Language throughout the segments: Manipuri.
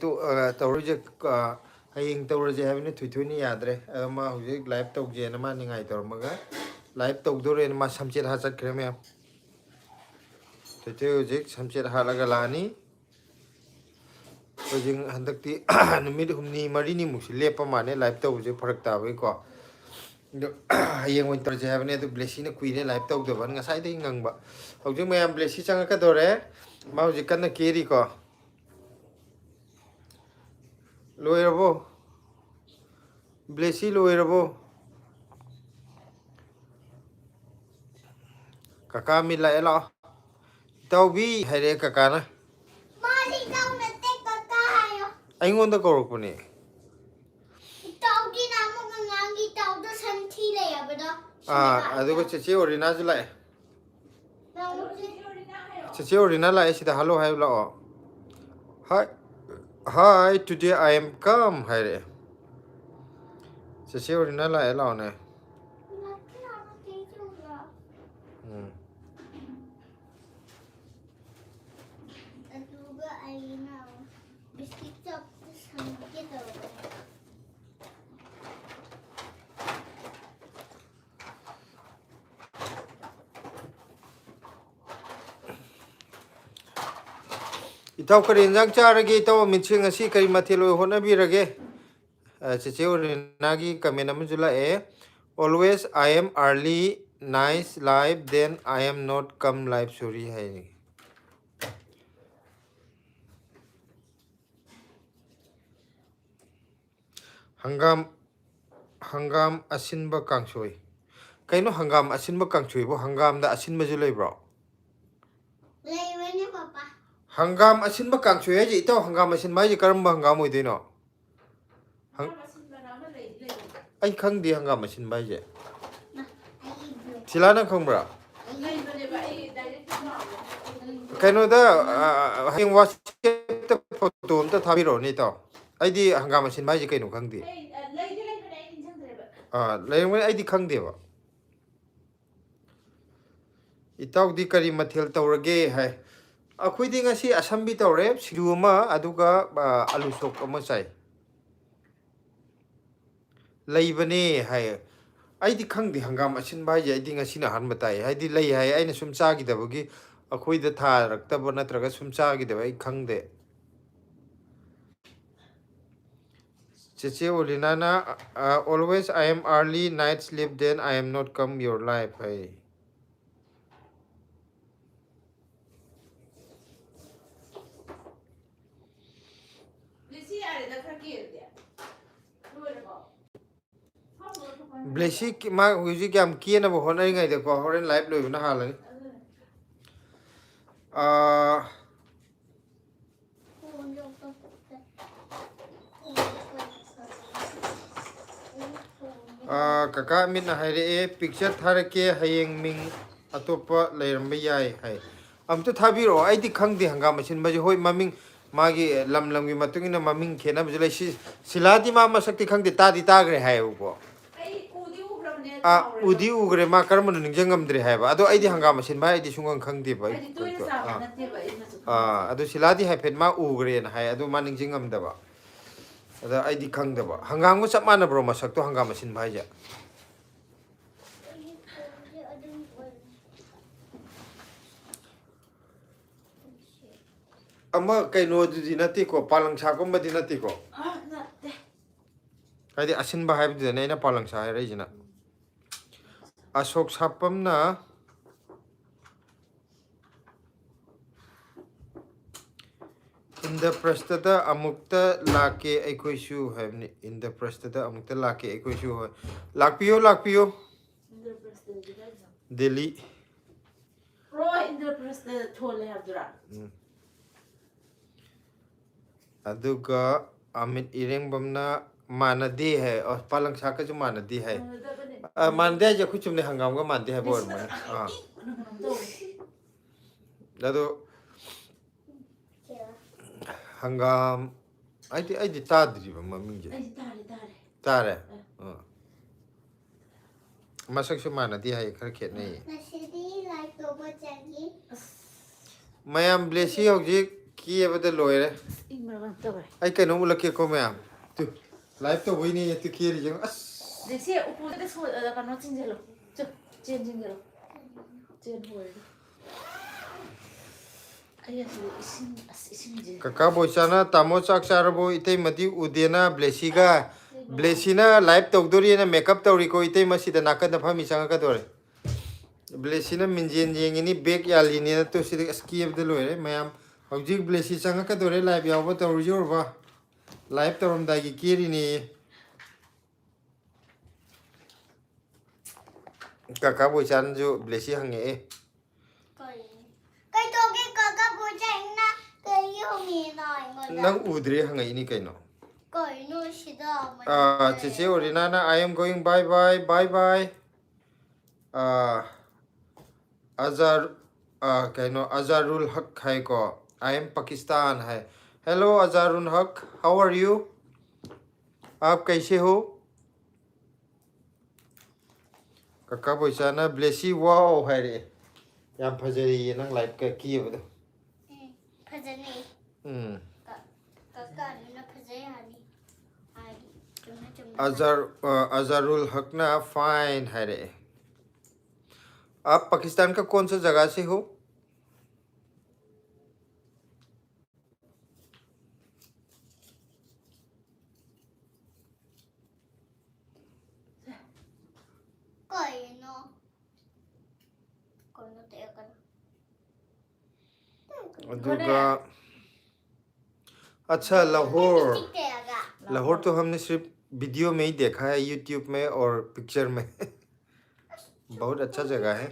ꯇꯧꯔꯤꯁꯦ ꯍꯌꯦꯡ ꯇꯧꯔꯁꯦ ꯍꯥꯏꯕꯅꯤ ꯊꯣꯏꯊꯣꯏꯅ ꯌꯥꯗ꯭ꯔꯦ ꯃꯥ ꯍꯧꯖꯤꯛ ꯂꯥꯏꯚ ꯇꯧꯖꯦꯅ ꯃꯥ ꯅꯤꯡꯉꯥꯏ ꯇꯧꯔꯝꯃꯒ ꯂꯥꯏꯚ ꯇꯧꯗꯣꯔꯦꯅ ꯃꯥ ꯁꯝꯆꯦꯠ ꯍꯥ ꯆꯠꯈ꯭ꯔꯦ ꯃꯌꯥꯝ ꯊꯣꯏꯊꯣꯏ ꯍꯧꯖꯤꯛ ꯁꯝꯆꯦꯠ ꯍꯥꯠꯂꯒ ꯂꯥꯛꯑꯅꯤ ꯍꯧꯖꯤꯛ ꯍꯟꯗꯛꯇꯤ ꯅꯨꯃꯤꯠ 6-4ꯅꯤꯃꯨꯛꯁꯤ ꯂꯦꯞꯄ ꯃꯥꯜꯂꯦ ꯂꯥꯏꯚ ꯇꯧꯕꯁꯦ ꯐꯔꯛ ꯇꯥꯕꯒꯤꯀꯣ ꯑꯗꯣ ꯍꯌꯦꯡ ꯑꯣꯏꯅ ꯇꯧꯔꯁꯦ ꯍꯥꯏꯕꯅꯤ ꯑꯗꯨ ꯕ꯭ꯂꯦꯁꯤꯅ ꯀꯨꯏꯔꯦ ꯂꯥꯏꯚ ꯇꯧꯗꯕ ꯉꯁꯥꯏꯗꯒꯤ ꯉꯪꯕ ꯍꯧꯖꯤꯛ ꯃꯌꯥꯝ ꯕ꯭ꯂꯦꯁꯤ ꯆꯪꯉꯛꯀꯗꯧꯔꯦ ꯃꯥ ꯍꯧꯖꯤꯛ ꯀꯟꯅ ꯀꯦꯔꯤꯀꯣ ꯂꯣꯏꯔꯕꯣ ꯕ꯭ꯂꯦꯁꯤ ꯂꯣꯏꯔꯕꯣ ꯀꯀꯥ ꯃꯤ ꯂꯥꯛꯑꯦ ꯂꯥꯛꯑꯣ ꯏꯇꯥꯎꯕꯤ ꯍꯥꯏꯔꯛꯑꯦ ꯀꯀꯥꯅ ꯃꯥꯗꯤ ꯏꯇꯥꯎ ꯅꯠꯇꯦ ꯀꯀꯥ ꯍꯥꯏꯌꯣ ꯑꯩꯉꯣꯟꯗ ꯀꯧꯔꯛꯄꯅꯦ ꯏꯇꯥꯎꯒꯤ ꯅꯥꯃꯨꯛ ꯑꯉꯥꯡꯒꯤ ꯏꯇꯥꯎꯗ ꯁꯟꯊꯤ ꯂꯩꯔꯕꯗꯣ ꯑꯗꯨꯒ ꯆꯦꯆꯦ ꯑꯣꯔꯤꯅꯥꯁꯨ ꯂꯥꯛꯑꯦ ꯆꯦꯆꯦ ꯑꯣꯔꯤꯅꯥ ꯂꯥꯛꯑꯦ ꯁꯤꯗ ꯍꯜꯂꯣ ꯍꯥꯏꯕ ꯂꯥꯛꯑꯣ ꯍꯥꯏ ꯍꯥꯏ ꯇꯨꯗे ꯑꯥꯏ ꯑꯦꯝ ꯀꯝ ꯍꯥꯏꯔꯛꯑꯦ ꯆꯦꯆꯦ ꯑꯣꯔꯤꯅꯥ ꯂꯥꯛꯑꯦ ꯂꯥꯛꯑꯣꯅꯦ ꯑꯗꯨꯒ ꯑꯩꯅ ꯕꯤꯁꯀꯤꯠ ꯆꯥꯄꯗ ꯁꯪꯒꯦ ꯇꯧꯕꯅꯦ ꯏꯇꯥꯎ ꯀꯔꯤ ꯌꯦꯟꯖꯥꯡ ꯆꯥꯔꯒꯦ ꯏꯇꯥꯎ ꯑꯃꯤꯠꯁꯦ ꯉꯁꯤ ꯀꯔꯤ ꯃꯊꯦꯜ ꯑꯣꯏ ꯍꯣꯠꯅꯕꯤꯔꯒꯦ ꯆꯦꯆꯦ ꯑꯣꯔꯤꯅꯥꯒꯤ ꯀꯃꯦꯟ ꯑꯃꯁꯨ ꯂꯥꯛꯑꯦ always I am early nice live then I am not come live sorry ꯍꯥꯏꯅꯤ ꯍꯪꯒꯥꯝ ꯑꯁꯤꯟꯕ ꯀꯥꯡꯁꯣꯏ ꯀꯩꯅꯣ ꯍꯪꯒꯥꯝ ꯑꯁꯤꯟꯕ ꯀꯥꯡꯁꯣꯏꯕꯨ ꯍꯪꯒꯥꯝꯗ ꯑꯁꯤꯟꯕꯁꯨ ꯂꯩꯕ꯭ꯔꯣ ꯂꯩꯕꯅꯦ ꯄꯄꯥ ꯍꯪꯒꯥꯝ ꯑꯁꯤꯟꯕ ꯀꯥꯡꯁꯣꯏ ꯍꯥꯏꯁꯦ ꯏꯇꯥꯎ ꯍꯪꯒꯥꯝ ꯑꯁꯤꯟꯕ ꯍꯥꯏꯁꯦ ꯀꯔꯝꯕ ꯍꯪꯒꯥꯝ ꯑꯣꯏꯗꯣꯏꯅꯣ ꯑꯩ ꯈꯪꯗꯦ ꯍꯪꯒꯥꯝ ꯑꯁꯤꯟꯕ ꯍꯥꯏꯁꯦ ꯁꯤꯂꯥ ꯅꯪ ꯈꯪꯕ꯭ꯔꯥ ꯀꯩꯅꯣꯗ ꯍꯌꯦꯡ ꯋꯥꯆꯦꯞꯇ ꯐꯣꯇꯣ ꯑꯝꯇ ꯊꯥꯕꯤꯔꯛꯑꯣꯅꯦ ꯏꯇꯥꯎ ꯑꯩꯗꯤ ꯍꯪꯒꯥꯝ ꯑꯁꯤꯟꯕ ꯍꯥꯏꯁꯦ ꯀꯩꯅꯣ ꯈꯪꯗꯦ ꯂꯩꯔꯝꯒꯅꯤ ꯑꯩꯗꯤ ꯈꯪꯗꯦꯕ ꯏꯇꯥꯎꯗꯤ ꯀꯔꯤ ꯃꯊꯦꯜ ꯇꯧꯔꯒꯦ ꯍꯥꯏ ꯑꯩꯈꯣꯏꯗꯤ ꯉꯁꯤ ꯑꯁꯝꯕꯤ ꯇꯧꯔꯦ ꯁꯤꯡꯖꯨ ꯑꯃ ꯑꯗꯨꯒ ꯑꯂꯨ ꯁꯣꯛ ꯑꯃ ꯆꯥꯏ ꯂꯩꯕꯅꯦ ꯍꯥꯏ ꯑꯩꯗꯤ ꯈꯪꯗꯦ ꯍꯪꯒꯥꯝ ꯑꯁꯤꯟꯕ ꯍꯥꯏꯁꯦ ꯑꯩꯗꯤ ꯉꯁꯤꯅ ꯑꯍꯥꯟꯕ ꯇꯥꯏ ꯍꯥꯏꯗꯤ ꯂꯩ ꯍꯥꯏ ꯑꯩꯅ ꯁꯨꯝ ꯆꯥꯈꯤꯗꯕꯒꯤ ꯑꯩꯈꯣꯏꯗ ꯊꯥꯔꯛꯇꯕ ꯅꯠꯇ꯭ꯔꯒ ꯁꯨꯝ ꯆꯥꯈꯤꯗꯕ ꯑꯩ ꯈꯪꯗꯦ ꯆꯦꯆꯦ ꯑꯣꯂꯤꯅꯥꯅ always I am early night sleep then I am not come your life ꯍꯥꯏ ꯕ꯭ꯂꯦꯁꯤ ꯃꯥ ꯍꯧꯖꯤꯛ ꯌꯥꯝ ꯀꯦꯅꯕ ꯍꯣꯠꯅꯔꯤꯉꯩꯗꯀꯣ ꯍꯣꯔꯦꯟ ꯂꯥꯏꯚ ꯂꯣꯏꯕꯅ ꯍꯥꯜꯂꯅꯤ ꯀꯀꯥ ꯑꯃꯤꯠꯅ ꯍꯥꯏꯔꯛꯑꯦ ꯄꯤꯛꯆꯔ ꯊꯥꯔꯛꯀꯦ ꯍꯌꯦꯡ ꯃꯤꯡ ꯑꯇꯣꯞꯄ ꯂꯩꯔꯝꯕ ꯌꯥꯏ ꯍꯥꯏ ꯑꯝꯇ ꯊꯥꯕꯤꯔꯛꯑꯣ ꯑꯩꯗꯤ ꯈꯪꯗꯦ ꯍꯪꯒꯥꯝ ꯑꯁꯤꯟꯕꯁꯦ ꯍꯣꯏ ꯃꯃꯤꯡ ꯃꯥꯒꯤ ꯂꯝ ꯂꯝꯒꯤ ꯃꯇꯨꯡ ꯏꯟꯅ ꯃꯃꯤꯡ ꯈꯦꯠꯅꯕꯁꯨ ꯂꯩ ꯁꯤꯂꯥꯗꯤ ꯃꯥ ꯃꯁꯛꯇꯤ ꯈꯪꯗꯦ ꯇꯥꯗꯤ ꯇꯥꯈ꯭ꯔꯦ ꯍꯥꯏꯌꯦꯕꯀꯣ ꯎꯗꯤ ꯎꯈ꯭ꯔꯦ ꯃꯥ ꯀꯔꯝꯕꯅꯣ ꯅꯤꯡꯁꯤꯡꯉꯝꯗ꯭ꯔꯦ ꯍꯥꯏꯕ ꯑꯗꯣ ꯑꯩꯗꯤ ꯍꯪꯒꯥꯝ ꯑꯁꯤꯟꯕ ꯍꯥꯏꯗꯤ ꯁꯨꯡꯈꯪ ꯈꯪꯗꯦꯕ ꯑꯗꯨ ꯁꯤꯂꯥꯗꯤ ꯍꯥꯏꯐꯦꯠ ꯃꯥ ꯎꯈ꯭ꯔꯦꯅ ꯍꯥꯏ ꯑꯗꯨ ꯃꯥ ꯅꯤꯡꯁꯤꯡꯉꯝꯗꯕ ꯑꯗ ꯑꯩꯗꯤ ꯈꯪꯗꯕ ꯍꯪꯒꯥꯝꯒ ꯆꯞ ꯃꯥꯟꯅꯕ꯭ꯔꯣ ꯃꯁꯛꯇꯣ ꯍꯪꯒꯥꯝ ꯑꯁꯤꯟꯕ ꯍꯥꯏꯁꯦ ꯑꯃ ꯀꯩꯅꯣꯗꯨꯗꯤ ꯅꯠꯇꯦꯀꯣ ꯄꯥꯂꯪꯁꯥꯒꯨꯝꯕꯗꯤ ꯅꯠꯇꯦꯀꯣ ꯍꯥꯏꯗꯤ ꯑꯁꯤꯟꯕ ꯍꯥꯏꯕꯗꯨꯗꯅꯦ ꯑꯩꯅ ꯄꯥꯂꯪꯁꯥ ꯍꯥꯏꯔꯛꯏꯁꯤꯅ ꯑꯁꯣꯛ ꯁꯥꯄꯝꯅ ꯏꯟꯗ꯭ꯔꯄ꯭ꯔꯁꯇꯗ ꯑꯃꯨꯛꯇ ꯂꯥꯛꯀꯦ ꯑꯩꯈꯣꯏꯁꯨ ꯍꯥꯏꯕꯅꯤ ꯏꯟꯗ꯭ꯔꯄ꯭ꯔꯁꯇꯗ ꯑꯃꯨꯛꯇ ꯂꯥꯛꯀꯦ ꯑꯩꯈꯣꯏꯁꯨ ꯍꯣꯏ ꯂꯥꯛꯄꯤꯌꯣ ꯂꯥꯛꯄꯤꯌꯣ ꯗꯦꯜꯂꯤ ꯏꯟꯗ꯭ꯔꯄ꯭ꯔꯁꯇ ꯊꯣꯜꯂꯦ ꯍꯥꯏꯕꯗꯨꯔꯥ ꯑꯗꯨꯒ ꯑꯃꯤꯠ ꯏꯔꯦꯡꯕꯝꯅ ꯃꯥꯟꯅꯗꯦ ꯍꯥꯏ ꯄꯥꯂꯪꯁꯥꯀꯁꯨ ꯃꯥꯟꯅꯗꯦ ꯍꯥꯏ ꯃꯥꯟꯅꯗꯦ ꯍꯥꯏꯁꯦ ꯑꯩꯈꯣꯏ ꯆꯨꯝꯅ ꯍꯪꯒꯥꯝꯒ ꯃꯥꯟꯅꯗꯦ ꯍꯥꯏꯕ ꯑꯣꯏꯔꯝꯒꯅꯤ ꯑꯗꯣ ꯍꯪꯒꯥꯝ ꯑꯩꯗꯤ ꯇꯥꯗ꯭ꯔꯤꯕ ꯃꯃꯤꯡꯁꯦ ꯇꯥꯔꯦ ꯃꯁꯛꯁꯨ ꯃꯥꯟꯅꯗꯦ ꯍꯥꯏ ꯈꯔ ꯈꯦꯠꯅꯩꯌꯦ ꯃꯌꯥꯝ ꯕ꯭ꯂꯦꯁꯤ ꯍꯧꯖꯤꯛ ꯀꯤꯕꯗ ꯂꯣꯏꯔꯦ ꯏꯪꯕꯔ ꯇꯧꯔꯦ ꯑꯩ ꯀꯩꯅꯣꯝ ꯎꯠꯂꯛꯀꯦꯀꯣ ꯃꯌꯥꯝ ꯇꯨ ꯂꯥꯏꯚ ꯇꯧꯕꯩꯅꯦ ꯇꯨ ꯀꯤꯔꯤꯁꯦ ꯑꯁ ꯗꯦꯁꯤ ꯎꯄꯨꯗ ꯀꯩꯅꯣ ꯆꯤꯡꯖꯜꯂꯣ ꯆꯦꯟ ꯆꯤꯡꯖꯜꯂꯣ ꯆꯦꯟ ꯍꯣꯏꯔꯣ ꯑꯩꯏꯁꯤꯡꯁꯦ ꯀꯀꯥ ꯕꯣꯏꯆꯥꯅ ꯇꯥꯃꯣ ꯆꯥꯛ ꯆꯥꯔꯕꯣ ꯏꯇꯩꯃꯗꯤ ꯎꯗꯦꯅ ꯕ꯭ꯂꯦꯁꯤꯒ ꯕ꯭ꯂꯦꯁꯤꯅ ꯂꯥꯏꯚ ꯇꯧꯗꯣꯔꯤꯅ ꯃꯦꯀꯞ ꯇꯧꯔꯤꯀꯣ ꯏꯇꯩꯃꯁꯤꯗ ꯅꯥꯀꯟꯗ ꯐꯝꯃꯤ ꯆꯪꯉꯛꯀꯗꯣꯔꯦ ꯕ꯭ꯂꯦꯁꯤꯅ ꯃꯤꯡꯖꯦꯟ ꯌꯦꯡꯉꯤꯅꯤ ꯕꯦꯛ ꯌꯥꯜꯂꯤꯅꯦꯅ ꯇꯨ ꯁꯤꯗ ꯑꯁ ꯀꯦꯕꯗ ꯂꯣꯏꯔꯦ ꯃꯌꯥꯝ ꯍꯧꯖꯤꯛ ꯕ꯭ꯂꯦꯁꯤ ꯆꯪꯉꯛꯀꯗꯣꯔꯦ ꯂꯥꯏꯚ ꯌꯥꯎꯕ ꯇꯧꯔꯨꯖꯧꯔꯕ ꯂꯥꯏꯚ ꯇꯧꯔꯝꯗꯥꯏꯒꯤ ꯀꯦꯔꯤꯅꯦ ꯀꯀꯥ ꯕꯣꯏꯆꯥꯅꯁꯨ ꯕ꯭ꯂꯦꯁꯤ ꯍꯪꯉꯛꯑꯦ ꯀꯩꯗꯧꯒꯦ ꯀꯀꯥ ꯕꯣꯏꯆꯥꯅ ꯀꯩ ꯍꯪꯉꯤꯅꯣ ꯑꯩꯉꯣꯟꯗ ꯅꯪ ꯎꯗ꯭ꯔꯦ ꯍꯪꯉꯛꯏꯅꯤ ꯀꯩꯅꯣ ꯀꯩꯅꯣ ꯁꯤꯗ ꯆꯦꯆꯦ ꯑꯣꯔꯤꯅꯥꯅ ꯑꯥꯏ ꯑꯦम ꯒꯣꯌꯤꯡ ꯕꯥꯏ ꯕꯥꯏ ꯕꯥꯏ ꯕꯥꯏ अजहर कहो अजहरुल हक है को आई एम पाकिस्तान है हेलो अजहरुल हक हाउ आर यू आप कैसे हो कक्का बोईचाना ब्लेसी वाओ है रे याम फजरी नंग लाइफ का कीबदो फजने कक्का ने फजे हानी अजहरुल हक ना फाइन है रे आप पाकिस्तान का कौन सा जगह से हो अच्छा लाहौर तो हमने सिर्फ वीडियो में ही देखा है यूट्यूब में और पिक्चर में बहुत अच्छा जगह है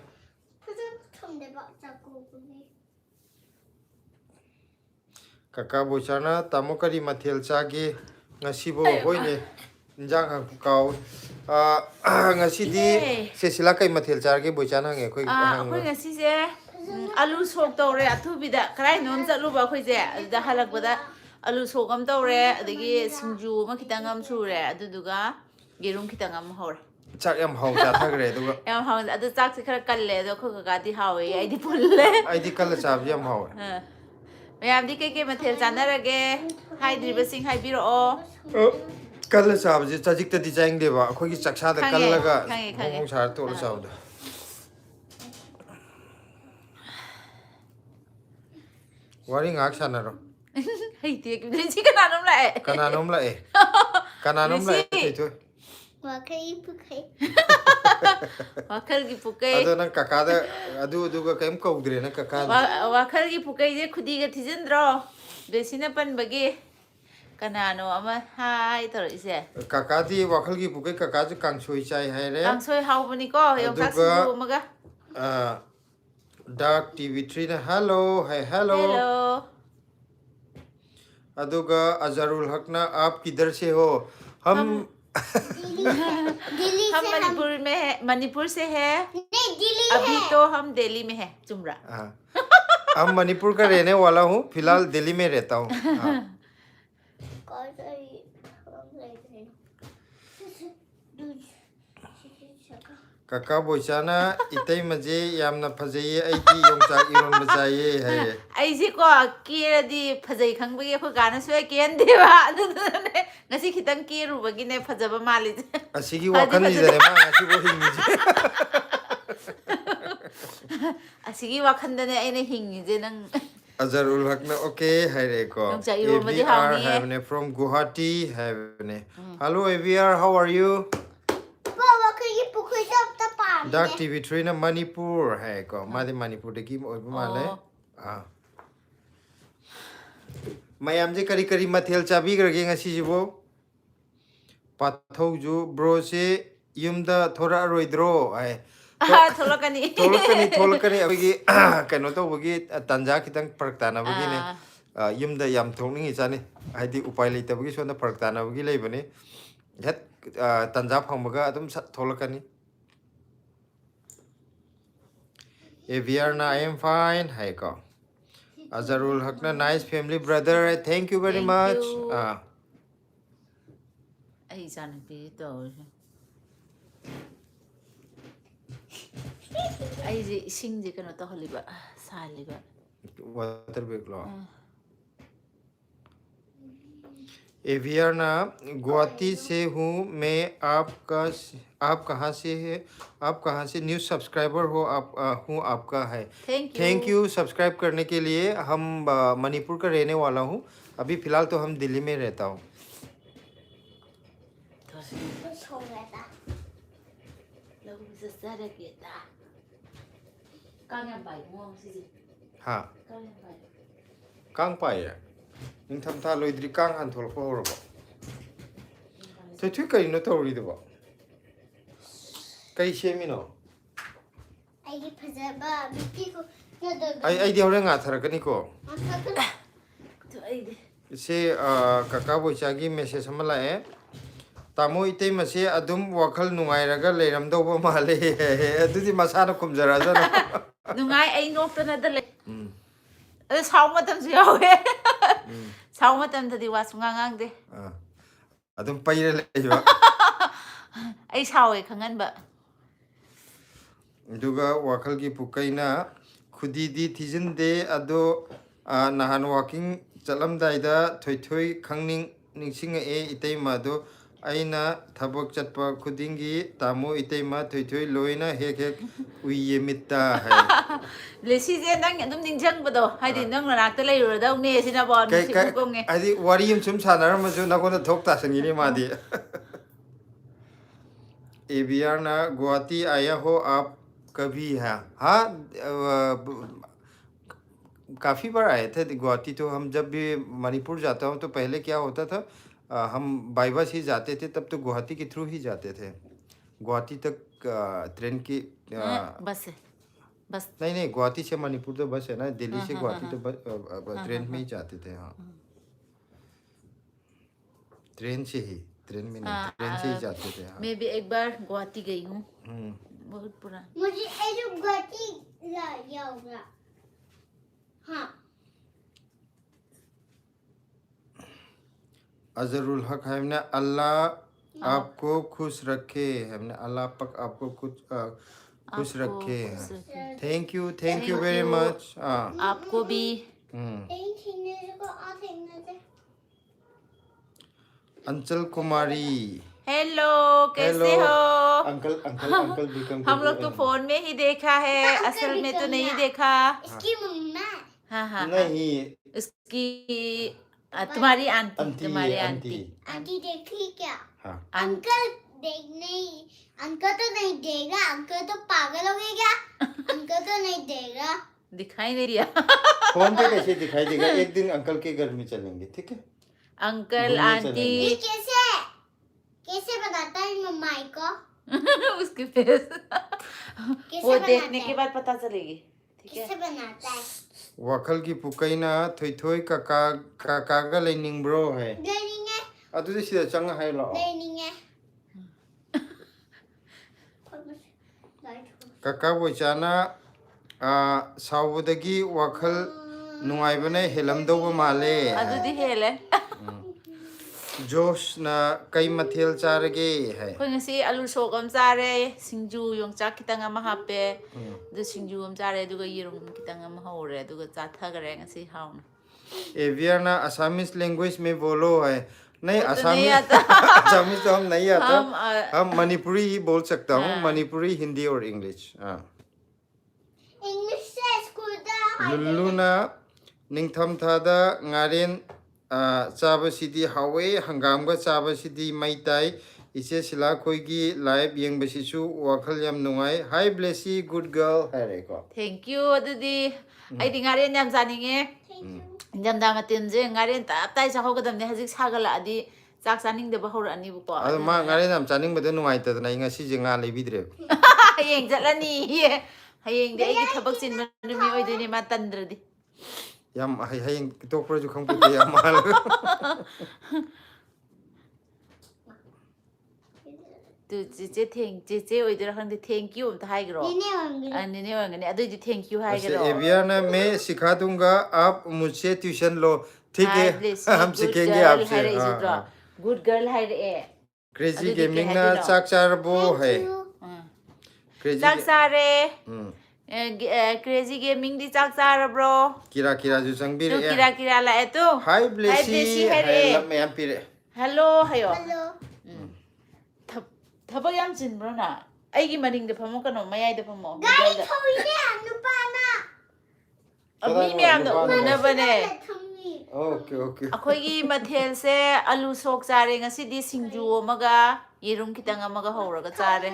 कक्का बोचाना तामो करी मथेल चागे ngasibo hoine injang hang kaw ngasidi sesila kai mathel charge boichana nge khoi hang ꯑꯩꯈꯣꯏ ꯉꯁꯤꯁꯦ ꯑꯂꯨ ꯁꯣꯛ ꯇꯧꯔꯦ ꯑꯊꯨꯕꯤꯗ ꯀꯔꯥꯏꯅꯣꯝ ꯆꯠꯂꯨꯕ ꯑꯩꯈꯣꯏꯁꯦ ꯑꯗꯨꯗ ꯍꯜꯂꯛꯄꯗ ꯑꯂꯨ ꯁꯣꯛ ꯑꯃ ꯇꯧꯔꯦ ꯑꯗꯒꯤ ꯁꯤꯡꯖꯨ ꯑꯃ ꯈꯤꯇꯪ ꯑꯃ ꯁꯨꯔꯦ ꯑꯗꯨꯗꯨꯒ ꯌꯦꯔꯨꯝ ꯈꯤꯇꯪ ꯑꯃ ꯍꯧꯔꯦ chak yam haw chathagre aduga ꯌꯥꯝ ꯍꯥꯎꯋꯦ ꯑꯗꯨ ꯆꯥꯛꯁꯦ ꯈꯔ ꯀꯜꯂꯦ ꯑꯗꯣ ꯑꯩꯈꯣꯏ ꯀꯀꯥꯗꯤ ꯍꯥꯎꯋꯦ ꯑꯩꯗꯤ ꯐꯨꯜꯂꯦ aidi kala chabji yam haw ꯃꯌꯥꯝꯗꯤ ꯀꯩꯀꯩ ꯃꯊꯦꯜ ꯆꯥꯟꯅꯔꯒꯦ ꯍꯥꯏꯗ꯭ꯔꯤꯕꯁꯤꯡ ꯍꯥꯏꯕꯤꯔꯛꯑꯣ kala chabji chajik ta design deba akhoi gi chaksa da ꯈꯪꯉꯦ kallaga ꯈꯪꯉꯦ hong ꯈꯪꯉꯦ hong sar to la chabda wari ngak sanaro ꯍꯩꯇꯦ ꯁꯤ ꯀꯅꯥꯅꯣꯝ ꯂꯥꯛꯑꯦ kananom la e kananom la e thoi wakai pukai ꯋꯥꯈꯜꯒꯤ ꯄꯨꯀꯩ ado nang kakada aduga kaim kaudre na kakada ꯋꯥꯈꯜꯒꯤ ꯄꯨꯀꯩꯁꯦ ꯈꯨꯗꯤꯒ ꯊꯤꯖꯤꯟꯗ꯭ꯔꯣ ꯕꯦꯁꯤꯅ ꯄꯟꯕꯒꯤ ꯀꯅꯥꯅꯣ ꯑꯃ ꯍꯥꯏ ꯇꯧꯔꯛꯏꯁꯦ kakadi wakhalgi bukai kakaji kangsoi chai hai re ꯀꯥꯡꯁꯣꯏ ꯍꯥꯎꯕꯅꯤꯀꯣ ꯌꯣꯡꯆꯥꯛ ꯁꯤꯡꯖꯨ ꯑꯃꯒ dark tv3 na hello hai hello hello aduga azharul haq na aap kidhar se ho hum Delhi हम से मणिपुर में है मणिपुर से है नहीं दिल्ली अभी तो हम दिल्ली में है चुमरा हम मणिपुर का रहने वाला हूँ फिलहाल दिल्ली में रहता हूँ कक्का बोचाना इतई मजे यामना फजई आईदी योंचाक इरोन बचाइए है ꯑꯩꯁꯦ ꯀꯣ ꯀꯦꯔꯗꯤ ꯐꯖꯩ ꯈꯪꯕꯒꯤ ꯑꯩꯈꯣꯏ ꯀꯥꯅ ꯁꯨꯡꯀꯦ ꯀꯦꯍꯟꯗꯦꯕ ꯑꯗꯨꯗꯨꯅꯅꯦ ꯉꯁꯤ ꯈꯤꯇꯪ ꯀꯦꯔꯨꯕꯒꯤꯅꯦ ꯐꯖꯕ ꯃꯥꯜꯂꯤꯁꯦ ꯑꯁꯤꯒꯤ ꯋꯥꯈꯜꯁꯤꯗꯅꯦ ꯃꯥ ꯉꯁꯤꯕꯨ ꯍꯤꯡꯉꯤꯁꯦ ꯑꯁꯤꯒꯤ ꯋꯥꯈꯟꯗꯅꯦ ꯑꯩꯅ ꯍꯤꯡꯉꯤꯁꯦ ꯅꯪ Azharul Haq na okay haireko. Yongchak iromadi AVR hauniye. havene from Guwahati havene. Hello AVR, how are you? बाबा कहीं पुखरी सब तो पानी Dark TV3 na Manipur haireko. Madi Manipur de kim oibu male. Ah. Mayam je kari kari mathel chabi garage ngasi jibo. Pathau ju bro se yumda thora roidro ai. ꯊꯣꯛꯂꯛꯀꯅꯤ ꯊꯣꯛꯂꯛꯀꯅꯤ ꯑꯩꯈꯣꯏꯒꯤ ꯀꯩꯅꯣ ꯇꯧꯕꯒꯤ ꯇꯥꯟꯖꯥ ꯈꯤꯇꯪ ꯐꯔꯛ ꯇꯥꯅꯕꯒꯤꯅꯦ ꯌꯨꯝꯗ ꯌꯥꯝ ꯊꯣꯛꯅꯤꯡꯉꯤ ꯆꯥꯅꯤ ꯍꯥꯏꯗꯤ ꯎꯄꯥꯏ ꯂꯩꯇꯕꯒꯤ ꯁꯣꯝꯗ ꯐꯔꯛ ꯇꯥꯅꯕꯒꯤ ꯂꯩꯕꯅꯤ ꯍꯦꯠ ꯇꯥꯟꯖꯥ ꯐꯪꯕꯒ ꯑꯗꯨꯝ ꯊꯣꯛꯂꯛꯀꯅꯤ AVRna I am fine haiko Azharul Haqna nice family brother thank you very much ꯑꯩ ꯏꯆꯥꯅꯨꯄꯤ ꯇꯧꯔꯤꯁꯦ ꯑꯩꯁꯦ ꯏꯁꯤꯡꯁꯦ ꯀꯩꯅꯣ ꯇꯧꯍꯜꯂꯤꯕ ꯁꯥꯍꯜꯂꯤꯕ water bag lo एवियरना गुवाहाटी से हूँ मैं आप कहाँ से है आप कहाँ से न्यू सब्सक्राइबर हो आप हूँ आपका है थैंक यू सब्सक्राइब करने के लिए हम मणिपुर का रहने वाला हूँ अभी फ़िलहाल तो हम दिल्ली में रहता हूँ हाँ कांग पाए निंग थम था लोइद्री कांग हन थोल को होरबो थुइ करिनो तौरीदबो कई सेमिनो ꯑꯩꯒꯤ ꯐꯖꯕ ꯕꯤꯇꯤꯀꯣ ꯑꯩꯗꯤ ꯍꯣꯔꯦꯟ ꯉꯥꯊꯔꯛꯀꯅꯤꯀꯣ ꯑꯩꯗꯤ ꯏꯆꯦ ꯀꯀꯥ ꯕꯣꯏꯆꯥꯒꯤ ꯃꯦꯁꯦꯖ ꯑꯃ ꯂꯥꯛꯑꯦ ꯇꯥꯃꯣ ꯏꯇꯩꯃꯁꯦ ꯑꯗꯨꯝ ꯋꯥꯈꯜ ꯅꯨꯡꯉꯥꯏꯔꯒ ꯂꯩꯔꯝꯗꯧꯕ ꯃꯥꯜꯂꯦ ꯑꯗꯨꯗꯤ ꯃꯁꯥꯅ ꯈꯨꯝꯖꯔꯖꯅꯣ ꯅꯨꯡꯉꯥꯏ ꯑꯩ ꯅꯣꯛꯇꯅꯗ ꯂꯩ ꯑꯗꯣ ꯁꯥꯎ ꯃꯇꯝꯁꯨ ꯌꯥꯎꯋꯦ ꯁꯥꯎ ꯃꯇꯝꯗꯗꯤ ꯋꯥ ꯁꯨꯡꯉꯥꯡ ꯉꯥꯡꯗꯦ ꯑꯗꯨꯝ ꯄꯩꯔ ꯂꯩꯕ ꯑꯩ ꯁꯥꯎꯋꯦ ꯈꯪꯍꯟꯕ ꯑꯗꯨꯒ ꯋꯥꯈꯜꯒꯤ ꯄꯨꯀꯩꯅ ꯈꯨꯗꯤꯗꯤ ꯊꯤꯖꯤꯟꯗꯦ ꯑꯗꯣ ꯅꯍꯥꯟ ꯋꯥꯀꯤꯡ ꯆꯠꯂꯝꯗꯥꯏꯗ ꯊꯣꯏꯊꯣꯏ ꯅꯤꯡꯁꯤꯡꯉꯛꯑꯦ ꯏꯇꯩꯃ ꯑꯗꯣ ꯑꯩꯅ ꯊꯕꯛ ꯆꯠꯄ ꯈꯨꯗꯤꯡꯒꯤ ꯇꯥꯃꯣ ꯏꯇꯩꯃ ꯊꯣꯏꯊꯣꯏ ꯂꯣꯏꯅ ꯍꯦꯛ ꯎꯏꯌꯦ ꯃꯤꯠꯇ ꯍꯥꯏ ꯂꯦꯁꯤꯁꯦ ꯅꯪ ꯑꯗꯨꯝ ꯅꯤꯡꯁꯤꯡꯕꯗꯣ ꯍꯥꯏꯗꯤ ꯅꯪ ꯃꯅꯥꯛꯇ ꯂꯩꯔꯨꯔꯗꯧꯅꯦ ꯁꯤꯅꯕꯣ ꯅꯨꯡꯁꯤꯠ ꯀꯣꯡꯉꯦ ꯍꯥꯏꯗꯤ ꯋꯥꯔꯤ ꯑꯃ ꯁꯨꯝ ꯁꯥꯟꯅꯔꯝꯃꯁꯨ ꯅꯪꯉꯣꯟꯗ ꯊꯣꯛ ꯇꯥꯁꯟꯈꯤꯅꯤ मादी एवियरना गुवाहाटी आया हो आप कभी है हाँ काफ़ी बार आए थे गुवाहाटी तो हम जब भी मणिपुर जाता हूँ तो पहले क्या होता था हम बाई बस ही जाते थे तब तो गुवाहाटी के थ्रू ही जाते थे गुवाहाटी तक ट्रेन की बस है बस नहीं गुवाहाटी से मणिपुर तो बस है ना दिल्ली से गुवाहाटी तो ट्रेन में ही जाते थे हाँ ट्रेन से ही ट्रेन में नहीं ट्रेन से ही जाते थे हाँ। मैं भी एक बार गुवाहाटी गई हूँ बहुत पुराना मुझे ये जो गुवाहाटी लाया होगा हाँ अजरुल हक हमने अल्लाह आपको खुश रखे हमने अल्लाह पक आपको खुश रखे थैंक यू वेरी मच आपको भी अंचल कुमारी हेलो कैसे हो अंकल भी हम लोग तो फोन में ही देखा है असल में तो नहीं देखा इसकी मम्मा हाँ हाँ नहीं इसकी तुम्हारी आंटी तुम्हारी आंटी देखी क्या हाँ अंकल नहीं अंकल तो नहीं देगा अंकल तो पागल हो गए क्या अंकल तो नहीं देगा दिखाई नहीं दिया फोन पे कैसे दिखाई देगा एक दिन अंकल के घर में चलेंगे ठीक है अंकल आंटी कैसे बताता है मम्मा को उसके फेस वो देखने के बाद पता चलेगी ठीक है कैसे बनाता है वखल की पुकैना थोई काका लेनिंग्ब्रो है लेनिंगे अदुदि सिदा चंग हाय लो लेनिंगे काका बोचाना सावदगी वखल नुआइबने हेलमदोबो माले अदुदि हेले जोश ना कई मथेल चारगे है कोई ngasi alu sogam chare singju yongchak kitang ama hape du singju am chare aduga yirum kitang ama hore aduga chathagare ngasi haun एवियरना असमीज लैंग्वेज में बोलो है नहीं असमीज तो हम नहीं आता हम मणिपुरी ही बोल सकता हूँ मणिपुरी हिंदी और इंग्लिश इंग्लिश से स्कूल दा लुल्लुना निंगथम थादा ngaren चाबा सिदी हावे हंगाम का चाबा सिदी मैताई इसे सिला कोई की लाइव यंग बसिसु वाखल यम नुंगाई हाय ब्लेसी गुड गर्ल है को थैंक यू अदुदि ai di ngaren yam janinge jamda matinje ngaren tap tai chahogadamne hajik sagala adi chak chaning de bahor ani bu ko ado ma ngaren yam chaning bade nungai ta na inga si jinga lebidre hayeng jatlani hayeng de ai thabak chin mi oi de ni ma tandradi yam hayeng tok pro ju kham ku yam mal tu je oi de khang de thank you ta hai gro ne wangani adu di thank you hai gro एवियरना मैं सिखा दूंगा आप मुझसे ट्यूशन लो ठीक है हम सीखेंगे आपसे गुड गर्ल है रे क्रेजी गेमिंग ना चाक चारबो है चाक चारे क्रेजी गेमिंग दी चाक चारब्रो किरा जो संग भी रे किरा लाए तो हाय ब्लेसी है लम याम पिरे hello hayo hello thaba yam chinbro na aigi maning de phamo kano mayai de phamo gai thoine nupana mi myam da una bane Okay, okay. akhoi mathel se alu sok chare ngasi di singju amaga yerum kitang amaga horaga chare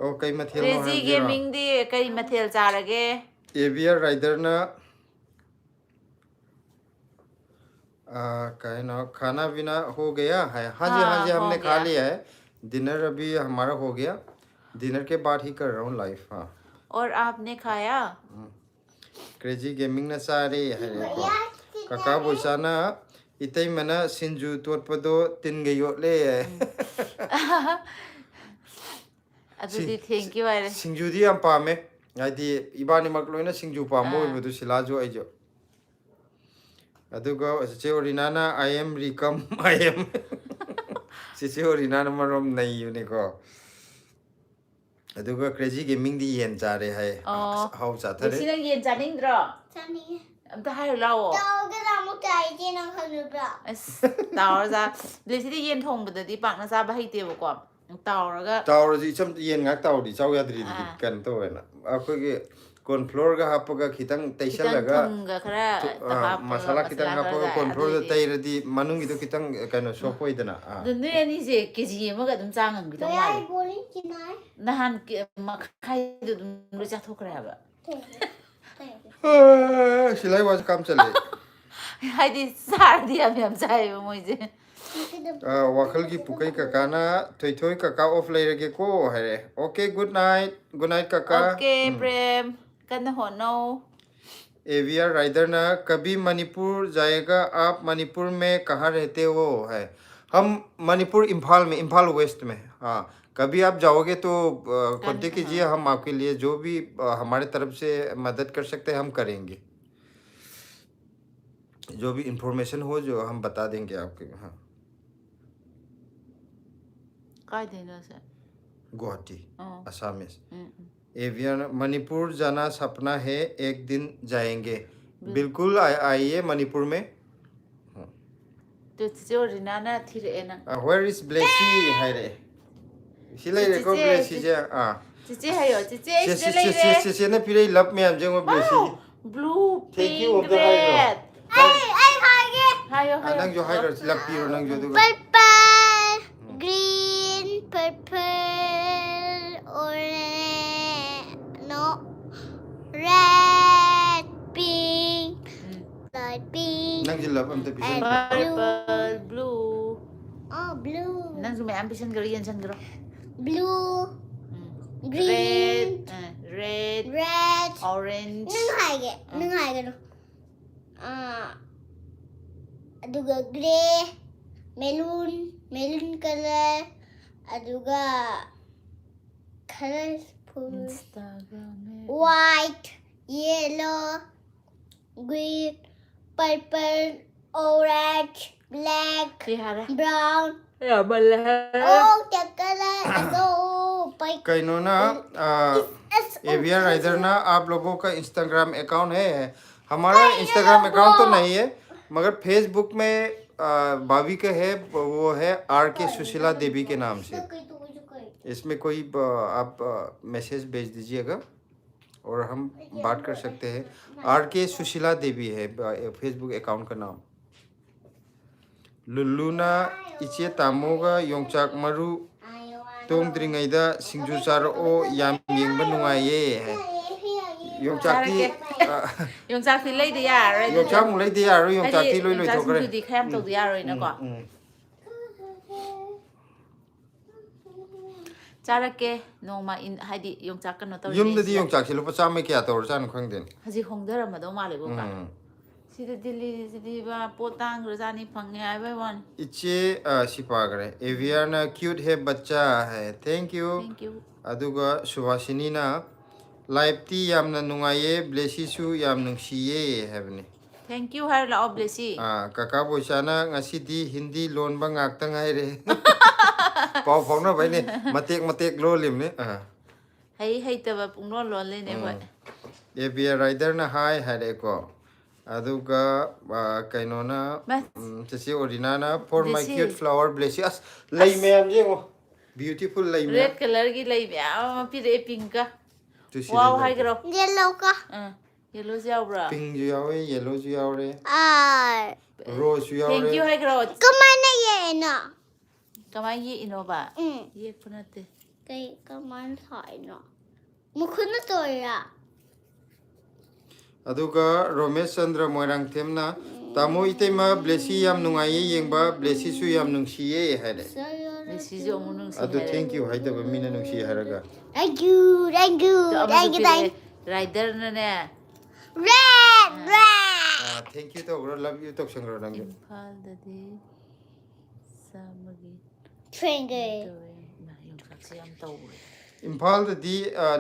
Okay, mathil no crazy gaming di kai mathel charage aviar rider na खाना पीना हो गया है हाँ जी हाँ जी हाँ, हमने हो खा गया। लिया है डिनर अभी हमारा हो गया डिनर के बाद ही कर रहा हूँ लाइव हाँ और आपने खाया क्रेजी गेमिंग ना सारे है काका बोसाना इतने मना सिंजू तोड़पदो तीन गयो ले अदुदी थैंक यू आरे सिंजू दी हम पामे आदि इबानी मकलोइना सिंजू पामो इबदु सिलाजो आइजो अदुगा Sichey ओरिनाना I am Rikam I am Sichey ओरिनाना मरम नहीं यूनिको अदुगा क्रेजी गेमिंग दी येन चारे है हाउ चाथरे सिना येन Janindro amta hayo lawo as tawra blessy di yen thong bada di pak na sa ba haite ba ko tawra tower जी चम येन ngak taw di chaw yadri di kan to na akoge corn flour ga hapaga khitang taisal laga ga khara masala kitang hapaga corn flour da taira di manung gi to kitang kaino sop hoidana dun ne ni je kg ma ga dum changam gi to nahan ma khai dum ru cha thokra ba सिलाई वाज काम चले हाइदि सार दिया हम चाहे मोइजे वाखल की पुकई काका थोई काका ऑफ लेरगे को है ओके गुड नाइट काका ओके प्रेम कन हो नो एवियर राइडर ना कभी मणिपुर जाएगा आप मणिपुर में कहाँ रहते हो है हम मणिपुर इम्फाल वेस्ट में हाँ कभी आप जाओगे तो कांटेक्ट कीजिए हम आपके लिए जो भी हमारे तरफ से मदद कर सकते हैं हम करेंगे जो भी इंफॉर्मेशन हो जो हम बता देंगे आपके हाँ काय देना से गुवाहाटी असम में एवियन मणिपुर जाना सपना है एक दिन जाएंगे बिल्कुल आइए मणिपुर में तो जो रिनाना थिरे ना वेयर इज ब्लेसी है रे सिलाई रे को ब्लेसी जे चिचे हायो चिचे सिलाई रे चिचे ने पिरे लव में हम जेंगो ब्लेसी blue thank you pink of the red हायो नंग जो हाइरो लव पिरो नंग जो purple green purple orange no red pink light pink नंग जो लव हम तो पिसन purple blue oh blue nang zume ambition garo yen chan garo blue green red red orange nung hai ge aduga gray melon color aduga colorful Instagram white yellow green purple orange black brown ya bala oh chocolate so कहीं ना एवियर राइडर ना आप लोगों का इंस्टाग्राम अकाउंट है हमारा इंस्टाग्राम अकाउंट तो नहीं है मगर फेसबुक में भाभी का है वो है RK सुशीला देवी के नाम से इसमें कोई आप मैसेज भेज दीजिएगा और हम बात कर सकते हैं RK सुशीला देवी है फेसबुक अकाउंट का नाम लुल्लूना इचे तामोगा योंगचाक मरु तोंगद्रिंगैदा सिंजू चारो याम येंबा नुंगाये है योंगचाक थी लै दे यारोय योंगचाक मु लै दे यारोय योंगचाक थी लोय लोय थोकरे योंगचाक थी खैम तो दे यारोय ना को चारके नोमा इन हाइदि योंगचाक कनो तो युमददी योंगचाक से लुपा चामे क्या तोर चान खंगदेन हजि होंगदर मदो माले गो का सिदा दिल्ली सिदी बा पोतांग रजानी फंगे आबे वन इचे सिपागरे एवियर ना क्यूट है बच्चा है थैंक यू अदुगा सुभाषिनी ना लाइव ती यामना नुंगाये ब्लेसी सु याम नुंगसिये हैबने थैंक यू हर लाओ ब्लेसी काका बोचाना ngasi di hindi लोन बा ngak tang hai re पाव फाउना भाई ने मतेक लो लिम ने हई तब पुंगलो लोन ले ने भाई एवियर राइडर ना हाय है रे को aduga kainona Mas chesi Orinana for my Blessy. cute flower blessy as lay mayam jengo beautiful lay mayam red color gi lay mya pi re pink ka to see wow hai gro Yellow ka. yellow jaw bra pink ju yawe yellow ju yawe Ah. rose ju yawe thank you hai gro Kamana ye na. kamai yi ino ba Mm. ye punate Kay kaman thai na. Mukhuna to ya. aduga Romesh Chandra Moirang Themna tamo itema blessy yam nungai yengba blessy su yam nungsiye haide si jo mu nung si adu thank you haida ba mina nungsi haraga Thank you, thank you, thank you, thank you. rider na ne Red, red. thank you to love you to sangro nang imphal da di samagi Finger. ma yung saksi am taw Imphal da di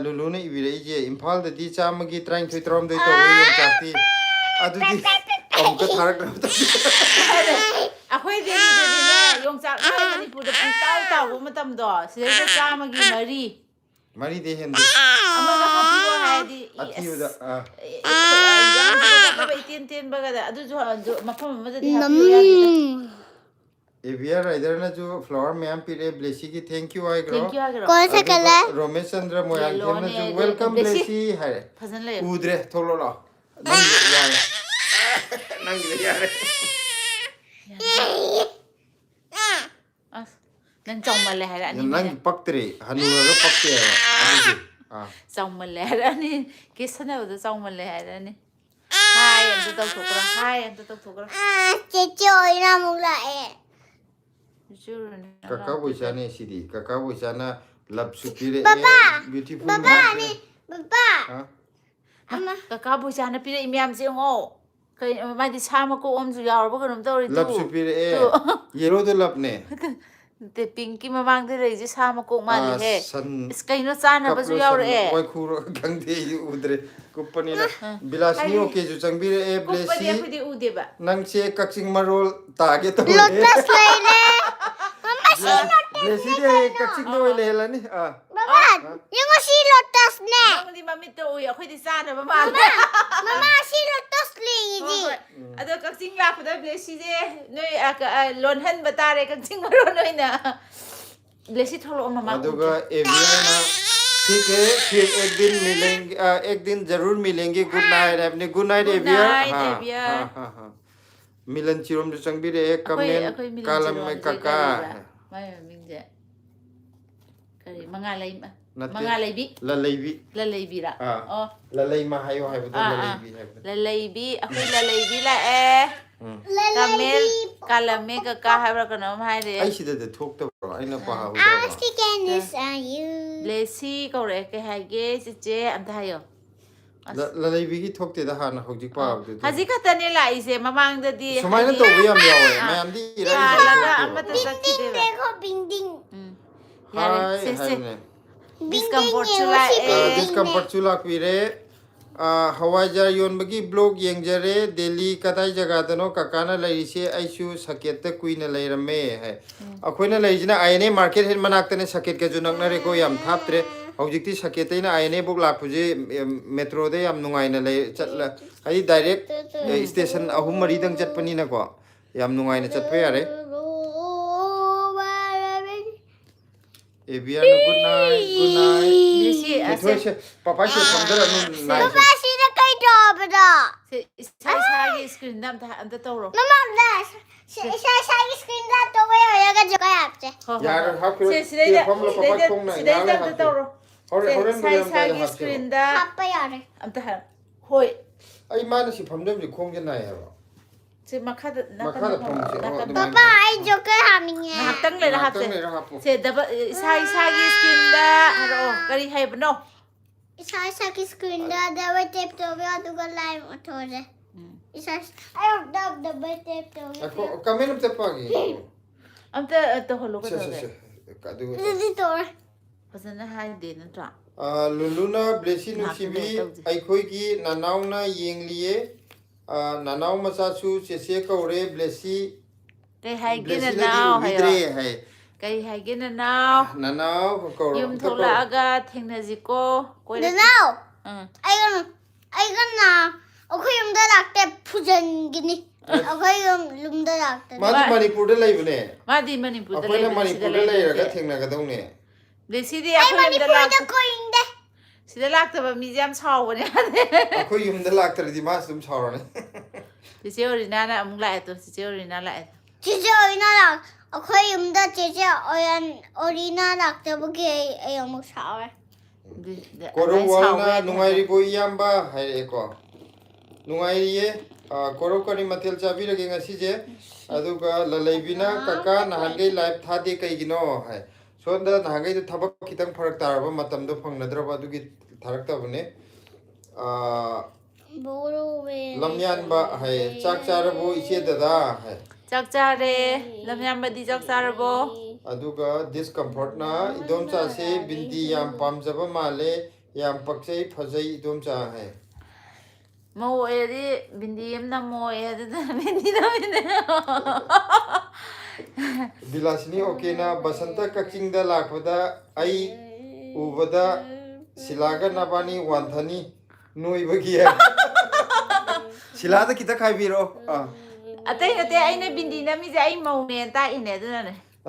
lulu na ibirei je Imphal da di chamagi train thui trom dei to yung chati adu di amka tharak na to akhoi de ni ne yung sak na manipur da taw taw bu matam do sidai da samagi mari mari de hen ama da happy go hai di ati da yang ba itin tin ba ga adu jo mafam ma da di happy ya di Evia rider na jo flower ma'am pire blessy ki thank you ai gro thank you agro कौन सा colour Romesh Chandra Moirang Yellow Themna ne, jo welcome Blessy. blessy hai fazan le udre tholo la nang yare nang yare as nang chong ma le hai ra ni nang paktre hanu ga pakte adu chong ma le ra ni ke sana ba chong ma le hai ra ni hai am to tok ra hai am to tok ra चेचे ओइना मुला ए kaka boisa ne sidi kaka boisa na love supire Papa, beautiful Papa ni Papa ha kaka bu cha na pi re imyam se ngo kai ma di sa ma ko om ju yaw ba kanum taw ri love tu supire yellow de love ne te pinky ma mang de re ji sa ma ko ma li he san is kai no cha na ba ju yaw re koi khuro gang de udre kupani na bilasni oke ju changbire e ko pa dia blessy pu di u de ba nang che kaksing marol tage to lotus ले ले blessy de kaksing no le la ni Papa yung si lotus ne nang di ma mi to u ya khoi di sa na ba ma Mama si lotus le ji ado kak sing la pu da blessy je noi lon han ba ta re kak sing ma ro noi na blessy tholo ma ma aduga evia na ठीक है फिर एक दिन मिलेंगे एक दिन जरूर मिलेंगे गुड नाइट अपने गुड नाइट Good एविया night, हाँ Evia. हाँ हाँ हाँ मिलन चिरोम जो संग भी रहे कमेंट कालम में काका mai ming je kari mangalay Nati. mangalay bi ललैबी lalay bi ra oh ललೈ मा हायो हाय बता ललैबी है lalay bi ako lalay bi la eh kamel kalame ka ka ha ra kana mai de आई सीधे दे ठोक तो आई ना पहा हो I was thinking this are you blessy ko re ke ha ge che am ta yo ललैबी की ठोक ते दा हाना होजी पा दे haji ka ta ne lai se mamang da di समाय ना तो भी हम यावे मैं हम दी इरा laga amata sakti de ba देखो बिंडिंग yare हाय se हाय se ने discomfort chula discomfort chula pire hawai jar yon bagi blog yengjare delhi kadai jaga dano kakana laise aisu saket ta kuina lairame hai akoina laijina aine market hen manak tane saket ke junak na re ko yam thaptre hojikti saket ina aine bok la puje metro de yam nungai na lai chatla ai direct station ahum mari dang chatpani na ko yam nungai na chatpe yare Evian good night blessy Mithoi se papa se samdara nu night Papa si na kay job da se sai sai screen dam ta am ta toro Mama da sa screen da to way hoyega jo kay apche यार हाफ किलो ये फॉर्म लो पापा कोंग ना यार हाफ होरे होरे sai sai screen da papa yare am ta hoi आई मान से फॉर्म जो खोंग जना है se makha da Makha da phang se, oh, Papa ay jo kay hamin na nga hatang le na hat Hatang le na hap. se da sai sai screen da haro kari hai bano Isa screen da way tape to way aduga live otore Isa ayo da way tape to Ako kamen te pagi am ta holo ko se da se kadu Didi to fazana hai de na tra luluna blessing nu sibi ai khoi ki nanaw na yeng liye nanaw macha su se se ko re blessy kai hai gi na blessy now na hai vidre hai kai hai gi na now nanaw ko yum thola aga thengna ji ko koi The now uh I gonna Okay, lakte pujan gini. Okay, lumda lakte. Modi Manipur they लाइबने Modi Manipur अखोइना Manipur they लाइरगा थेंनागदौने Blessy they Ay, अखोइ Manipur da koinde. सिदा लाक्तबा मिजे याम सावबने अखोइ युमदा लाक्तरदि मास दुम सावरने चिचे ओरिना ना अमुक लाए तो चिचे ओरिना लाए Chiche orina lak. Okay, chiche orina lakte buki ay amuk shower. कोरो वालना नुंगाइरि बो याम्बा हाइरेको नुंगाइरिये कोरो कनि मतेल चाबिरगे ngasiजे अदुगा ललैबिना काका नहांगै लाइव थादे कैगिनो हाय सोंदा नहांगै दु थबक खितंग फरक तारबा मतमदो फंगनद्रबा अदुगी थारक्तबने Boro we. लमयानबा हाय चाक चारबो इचे ददा हाय चाक चारे लमयामबदी चाक चारबो अदुगा डिस्कम्फर्ट ना इदोमचा से बिंदी याम पामजबा माले याम पक्सै फजै इदोमचा है मो एदी बिंदी एम ना मो ए बिंदी ना बिंदी बिलासनी ओकेना बसंत कक्चिंगदा लाखबदा आई उबदा सिलागा नबानी वांथनी नोइबगी है सिलादा किता खाइबिरो अतै अतै आइने बिंदी ना मिजे आई मौ ने ता इने दुना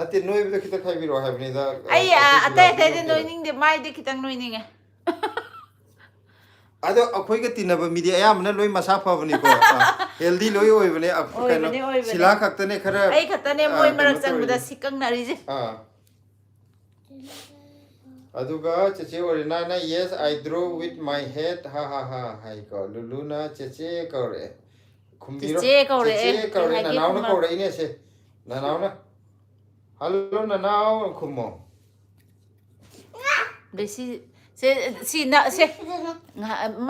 अते नोइबदा किता खाइबिरो हाबनीदा आई अतै अतै दे नोइनिंग दे माइ दे खितंग नोइनिंग अदो अखोइगा तिनबा मिडी अयामना लोइ मसा फबनिको हेल्दी लोइ ओइबने कनो सिला खक्तने खरा आई खतने मोइ मरक चंगबदा सिकंग नरिजे अदुगा चेचे ओरिना ना yes I draw with my head हा हा हा हाय को लुलुना चेचे कौरे खुम्बिरो चेचे कौरे ननाव ना कौरे इने से ननाव ना हेलो ननाव खुमो बेसी से ना से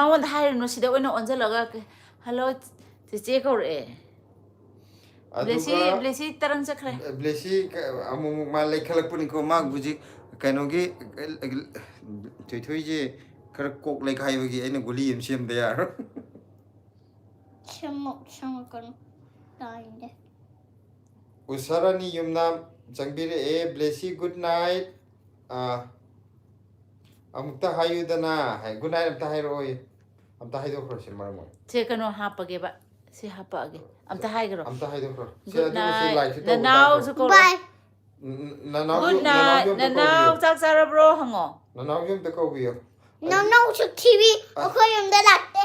मावन हाइरनो सिदा ओइनो अनजलगा हेलो चेचे कौरे ब्लेसी तरंग चखरे ब्लेसी अमु मा लेखलकपुनि को मा बुजी कनोगी थोइथोइजे खर कोक लेखाइबगी अइना गुली एम सेम दे यार Chamo kono. Tainde. उसरानी युमनाम जंगबिरे ए ब्लेसी गुड नाइट अमुक्ता हायुदना है गुड नाइट अमता हाइरोय अमता हाइदो खरसे मरमो से कनो हापगे बा से हापागे अमता हाइगरो अमता हाइदो खर से गुड अदु से लाइफ नाइट तो नाउ सु को Bye. ननाव गुड नाइट नाउ चाक चारब्रो हंगो ननाव युम त कौबियो No, so TV. Okay, lakte.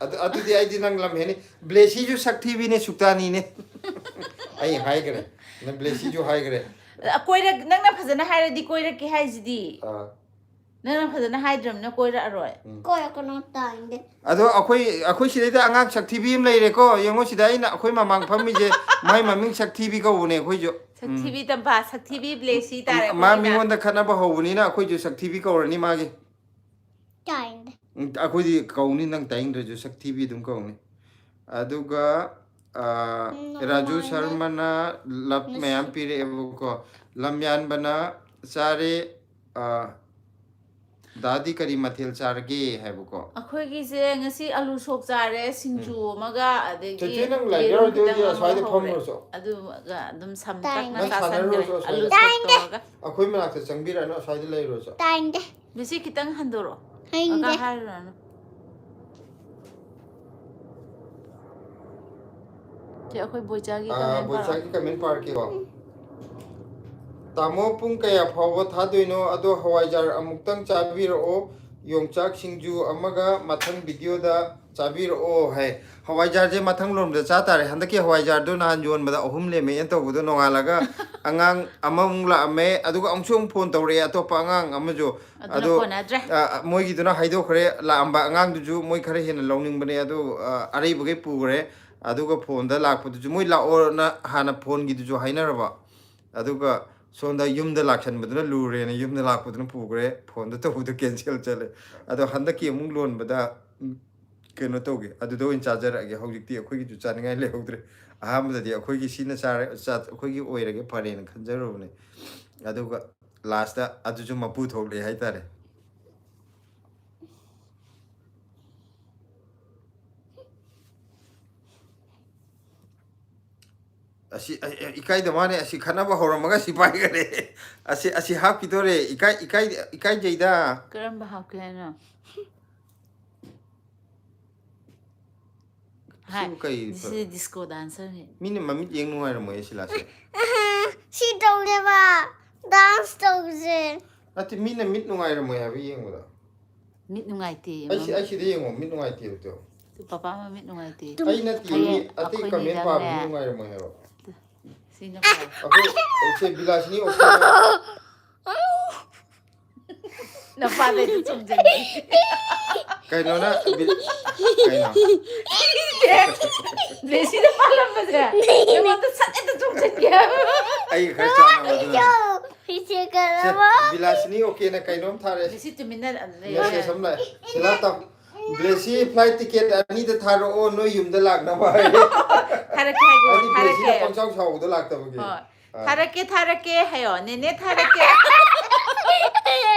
अदुदी आइदि नंग लम हेनी ब्लेसी जो शक्ति भी ने सुक्तानी ने आई हाई करे न ब्लेसी जो हाई करे कोइरा नंगना फजना हाइरदि कोइरा के हाइजिदि नंगना फजना हाइद्रम न कोइरा अरोय Koya kono tainde. अदो अखोई सिदैदा अंगाक शक्ति भी लेरेको यंगो सिदाइना अखोई ममांग फमिजे माई ममिंग शक्ति भी कौने अखोई जो शक्ति भी तंबा शक्ति भी ब्लेसी तारे मा मिंगोन द खनाबा होबनिना अखोई जो शक्ति भी कौरनी मागे Tainde. अखोई कौनी नंग ताइंग जो शक्ति भी दुम कौने अदुगा राजू शर्मा लप मयाम पीरे एबको लमयान बना सारे दादी करी मथेल चारगे हैबको अखोई की से ngasi alu sok चारे सिंजू मगा अदेगी चचे नंग लाइडर दे दिया स्वाइद फमरो सो अदु दम सम तक Tainde. ना सासन Tainde. alu sok Tainde. तो अखोई मनाक चंगबिरा न स्वाइद लेरो सो Tainde. बेसी कितंग हंदोरो Tainde. अका हारनो ते अखोई बोइचागी कमेंट बोइचागी कमेंट पार के हो तामो पुंग कया फाव थादोइनो अदो हवाइजार अमुक्तंग चाबिरो योंगचाक सिंजू अमगा मथंग वीडियो दा चाबिरो है हवाइजार जे मथंग लोम दा चातारे हंदकी हवाइजार दो नान जोन बदा अहुम लेमे एन तोबदो नोंगालागा अंगांग अममुंगला अमे अदुगा अंगसुंग फोन तौरे अतोपा अंगांग अमजो अदो मोइगी दुना हाइदो खरे लांबा अंगांग दुजु मोइ खरे हेन लौनिंग बने अदो अरेबगे पुगरे अदुगा फोन दा लाखपदुजु मोइ लाओना हाना फोन गिदुजु हाइनरबा अदुगा सोंदा युमदा लाखनबदुना लुरेना युमदा लाखपदुना पुगरे फोन दा तोबदु कैंसिल चले अदो हंदकी अमुंग लोन बदा केनो तोगे अदुदो इन चार्जर अगे हौजिक्ति अखोइगी जु चानिंगाइ लेहौद्रे अहामददि अखोइगी सिना चारे अखोइगी ओइरगे फरेन खंजरोबने अदुगा लास्ट दा अदुजु मपु थोगले हाइतारे असी इकाई दमाने असी खनाबा होरमगा सिपाई करे असी हाफ की तोरे इकाई जैदा करम हाफ के ना Sibu kai This is a disco dancer. Mini mamit yeng nungai ra moy sila se. She don't ever dance to Ati mina mit nungai ra moy ha bi yeng mo da. Mit nungai ti. Ai si de yeng mo mit nungai ti to. Papa ma mit nungai ti. Ai na ti ni ati comment pa bi nungai ra moy ha ro. Sino pa? Ako se bilas ni okay. Napatay ito sa dyan. Kay no na kay no. Blessy na pala ba siya? Naman ito sa ito sa dyan. Ay kay sa na ba. Picture ka na Bilas ni okay na kay no thare. Blessy tuminan. Yes samla. Sila ta Blessy flight ticket ani da tharo o no yum da lag na ba. Tharake hayo. Ani Blessy Tharake. pang saw saw da lag ta ba gi. Tharake hayo. Nene tharake.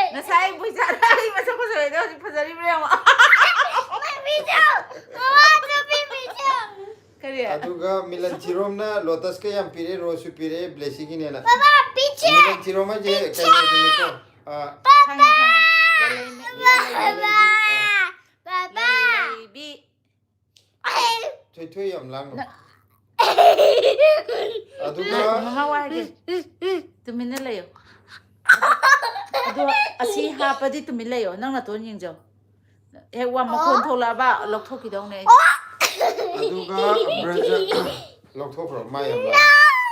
Nasay boy sa ay masa ko sa ito. Pasari mo yan mo. Picture! Mama, sabi picture! Kariya. Aduga Milan Chirom na Lotus ka yam pire Rosu pire Blessy gi ne na. Papa, picture! Milan Chirom je kay no ni ko. Papa! Baby. Thoi thoi yam lang no. Mga wagi. Tuminan layo. Ado asi hapa di tumilayo nang naton yung jaw. Wa makon thola ba lokthok ki dong ne. Aduga Brazil lokthok ro mayam lang.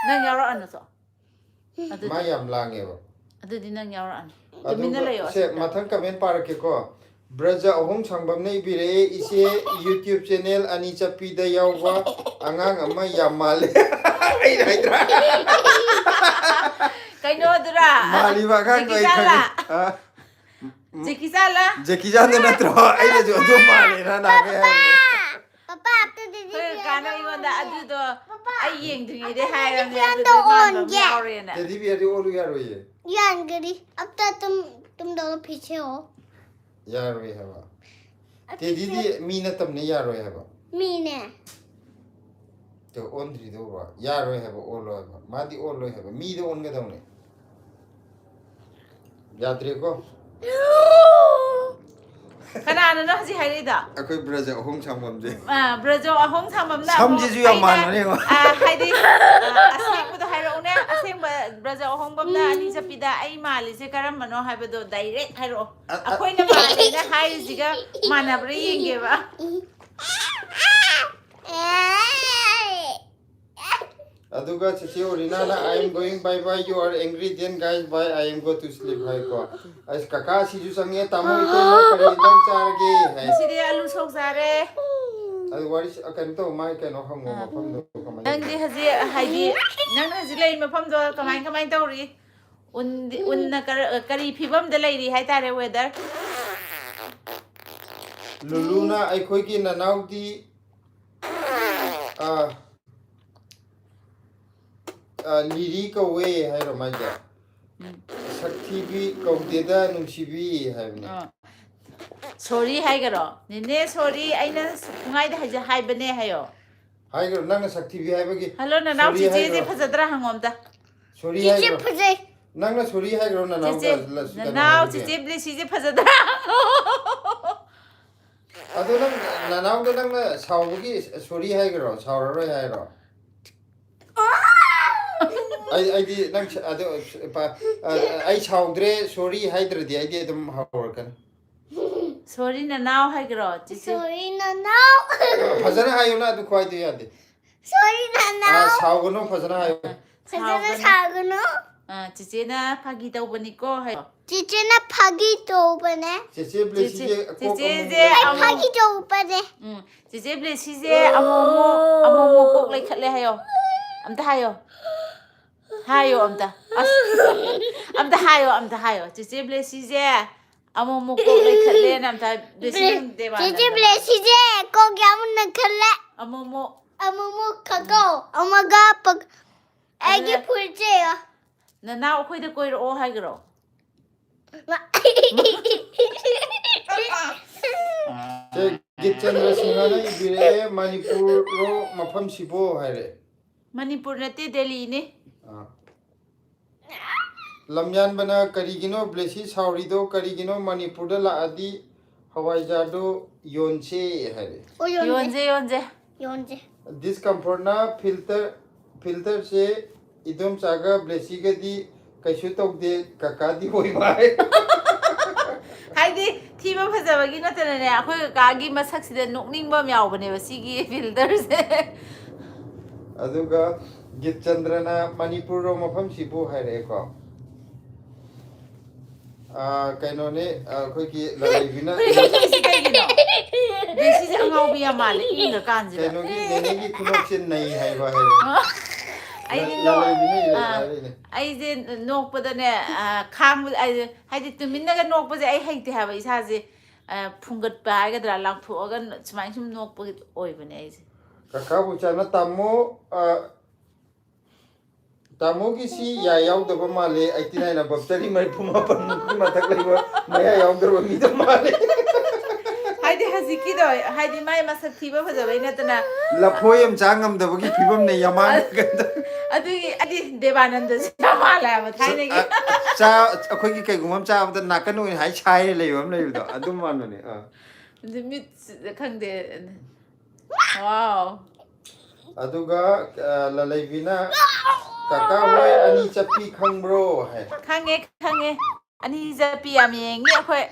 Nang yaro ano to. Mayam lang e ba. Ado di nang yaro ano. Tuminan layo. Se mathang comment parake ko. Brazil ahong sangbam nei bire ise YouTube channel ani chapi da yawa angang ama yamale. Ai raitra. Kay no dura. Mali ba ka ko ha. Jeki sala. Jeki jan na tro ai le jo do male na na ke. Papa, after the Kay kana iwanda adu do. Ai yeng dri de hai ram Yan ya to on, do yeah. ma ore na. Te di bi adi olu ya ro ye. Yan, gari. After tum do picture ho. Ya ro ye ba. Te di di mi na tam ne ya ro ye ba. Me ne. Te on dri do ba. Ya ro ye ba olo ba. Ma di olo ye ba. Mi do on ga dong ne. Ya tre ko. Kana no si hai da. Akoi Brazil ahong sangbam je. Brazil ahong samam na. Samji ju ya man ne ko. Hai di. Aseng ko hai ro ne. Aseng Brazil ahong bam na ani sapida ai mali se karam mano hai ba do direct hai ro. Akoi na mali na hai siga mana bre yenge ba. Aduga chisi orina na I am going bye bye you are angry then guys bye I am go to sleep hai ko. As kaka si ju sange tamo ito na kari dang charge hai. Si de alu sok sare. Adu wari akan to mai ka no hango ma pham do kamai. Nang di haji hai di nang haji lai ma pham do kamai tawri. Un na kari phibam de lai ri hai tare weather. Luluna ai khoi ki na nau di liri ka we hai ro mai ja. Sakthi bi kaute da nungsibi hai ne. Sorry hai garo. Nene sorry aina ngai da haji hai bane hayo. Hai ro nang sakthi bi hai ba gi. Hello na naw ji je phajadra hangom da. Sorry hai Picture ro. picture. Nang na sorry hai ro na nau Je da na naw ji je ble si je phajadra. Ado nang nau da nang na saw gi sorry hai ro saw ro hai ro. I di nang ado pa I saudre sorry hai dre di I di dum hawar kan. Sorry na naw hai garo. Sorry, no, no. Phajana hayo na adu khoi du ya de. Sorry, no, no. Saw go no phajana hayo. Phajana saguno. Chiche na phagi tau bani ko hai. Chiche na phagi to bane. Cheche blessy je ko Ai phagi to bane. Chiche ble si je amomo kok lai khat le hayo. Amta hayo. Hayo amta. Amta hayo. Chiche ble si je amomo kok lai khat le na amta blessing de ba. Chiche blessy je ko gyam na khale. Amomo Kakao. Amaga pag agi pulche ya. na naw khoi da koi ro hai garo. che Gitchandra Singha na ibire Manipur ro mafam sibo hai re. Manipur na te Delhi ne. Lamyan bana karigino blessy sauri do karigino Manipur da la adi hawai jar do yonche hai re. Yonje yonje. discomfort na filter se idom chaga blessy ga di kaishu tok de kaka di hoi mai 하이디 티바 파자바기 나타나네 아코이 가기 마삭시데 녹닝바 мя오버네 시기 필터세 aduga git chandrana manipur ro mafam sibu haire ko kaino ne khoi ki lalai bina This is how we are mal inga kanji kaino ki nene ki khunok sin nai hai ba haire lalai bina lalai ne 아이제 녹보다네 강 하이디 tuminnaga 녹보제 아이 하이티 하바 이사제 풍긋바 하이가드라 랑토어가 수마이 좀 녹보 오이버네 아이제 kaka bu chana tamo ki si ya yaw da ba male 89 na babtari mai puma pan ma tak lai ba maya yaw dar ba mi da male 하이디 하지키도 하이디 마이 마삭 티바 파자바이 나타나 la phoyam changam da ba ki phibam ne yaman 아두기 아디 데바난데 야말라 뭐 타이네기 cha akhoi ki kai gumam cha da nakan oi hai chai lai bam lai da adum man ne 근데 밑 강데 와우 aduga la lai bina kaka hoi ani chapi khangbro hai 강에 아니 자피 야미행이 아코이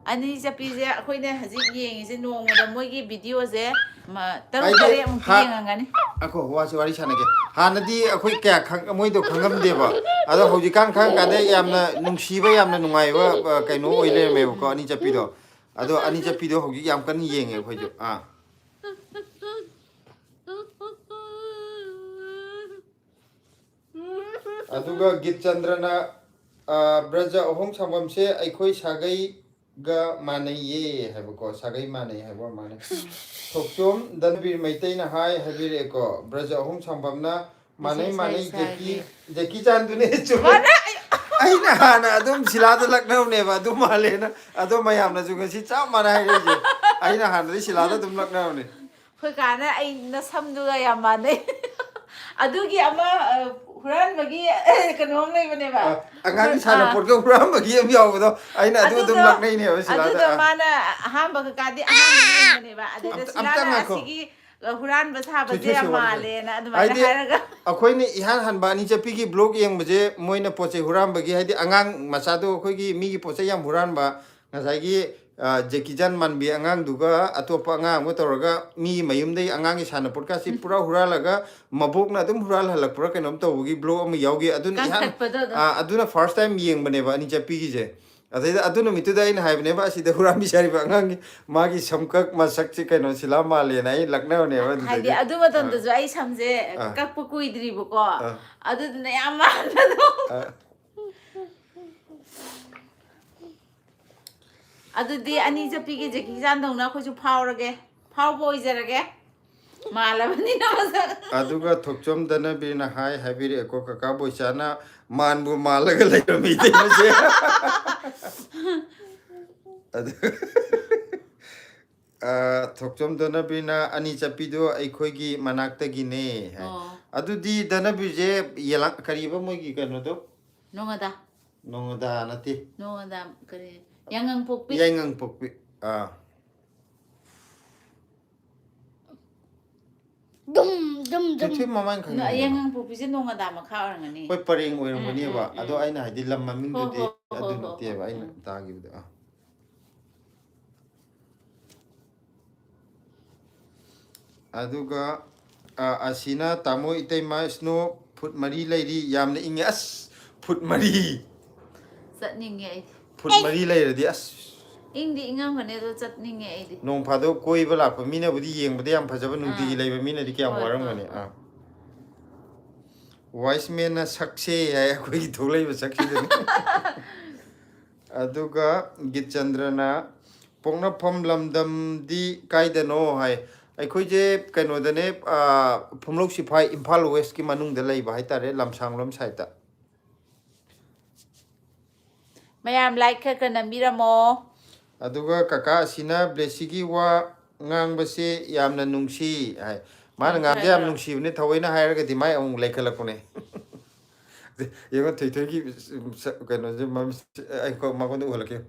아니 자피제 아코이네 하지 예행이제 노모다 모이기 비디오제 마 따로따로 뭐 비행한가니 ako wari chana ke hanadi akhoi kya khang moi do khangam de ba ado hoji kan khang ka de yamna nungsi ba yamna nungai ba kaino oi le me ko ani chapi do ado ani chapi do hoji yam kan yeng e khoi jo aduga git chandrana braja ohong sangam se aikhoi sagai ga manai ye haiba ko sagai manai haiba manai thokchom danbir maitai na hai habire ko braja ohong sambamna manai jeki chan du ne chum aina hana adum silada laknau ne ba adum male na adum mayam na junga si cha manai re je aina hana ri silada dum laknau ne 그가나 아이나 삼두가 야마네 아두기 아마 후란바기 그놈 내보내 봐 angang sana pot ko ram gi am yaw do aina adu dum laknai ne ba silada 아두도 마나 한바 그가디 한바 내보내 봐 아두도 실라나 시기 후란바 사바제 야마레나 아두마나 하라가 akhoi ni ihan han ba ni chapi gi blog yeng baje moina poche huram bagi hadi angang masado akhoi gi mi gi poche yam huran ba ngasai gi jekijan man bi angang duga atopa angang mo toraga mi mayum dei angang gi sana pot ka si pura huralaga mabok na dum hural halak pura kenom to gi blog am yawgi adun ihan aduna first time yeng bane ba ni chapi gi je adai aduna mitu dai na haibne ba si de huram bi sari ba angang magi samkak masak chi keno sila male nai lakna ne ba 하디 아두마 던도죠 아이 삼제 깍뿌 꾸이드리보고 아두도 야마나도 아두디 아니 저피기 제기 잔동나 코주 파오르게 파오보이저르게 말라바니 나와서 aduga thokchom dana bina hai habiri ko kaka boisana manbu malaga leirami de je adu thokchom dana bina ani chapido aikhoi gi manakta gi ne adudi dana bije yelang kariba moi gi kano to 농하다 nongda nati 농하다 그래 양강폭비 yangang pokpi Dum. che mamang khang 양강폭비지 농하다 막 하오랑니 koi paring oiram bani ba ado aina hadi lam maming du de ho, adu ho, te ba aina ta gi da aduga asina tamo itay ma snow foot mari lairi yamna inge as foot mari ꯆꯠꯅꯤꯡꯉꯦ ꯑꯩꯗꯤ foot mari lairadi as ꯏꯪꯗꯤ ꯏꯪꯉꯝꯒꯅꯤ ꯑꯗꯣ ꯆꯠꯅꯤꯡꯉꯦ ꯑꯩꯗꯤ nong phado koi ba lakpa mina budi yengbada yam phajaba nungti gi laiba mina di kyam waramgani wise man na sakse hai koi gi tholai ba sakse de aduga git chandrana pongna phom lamdam di kaidano hai aikhoi je kaino dane phumlok sifai imphal west ki manung da laiba hai tare lamsang lom sai ta ꯃꯌꯥꯝ ꯂꯥꯏꯛ ꯈꯔ ꯈꯔ ꯅꯝꯕꯤꯔꯝꯃꯣ aduga kaka sina blessy gi wa ngang ba se yamna nungsi hai mana ngang yam nungsi ne thawaina hairaga di mai amung laikhalakune yego thoi thoi gi kaino je mam ai ko ma ko nu halake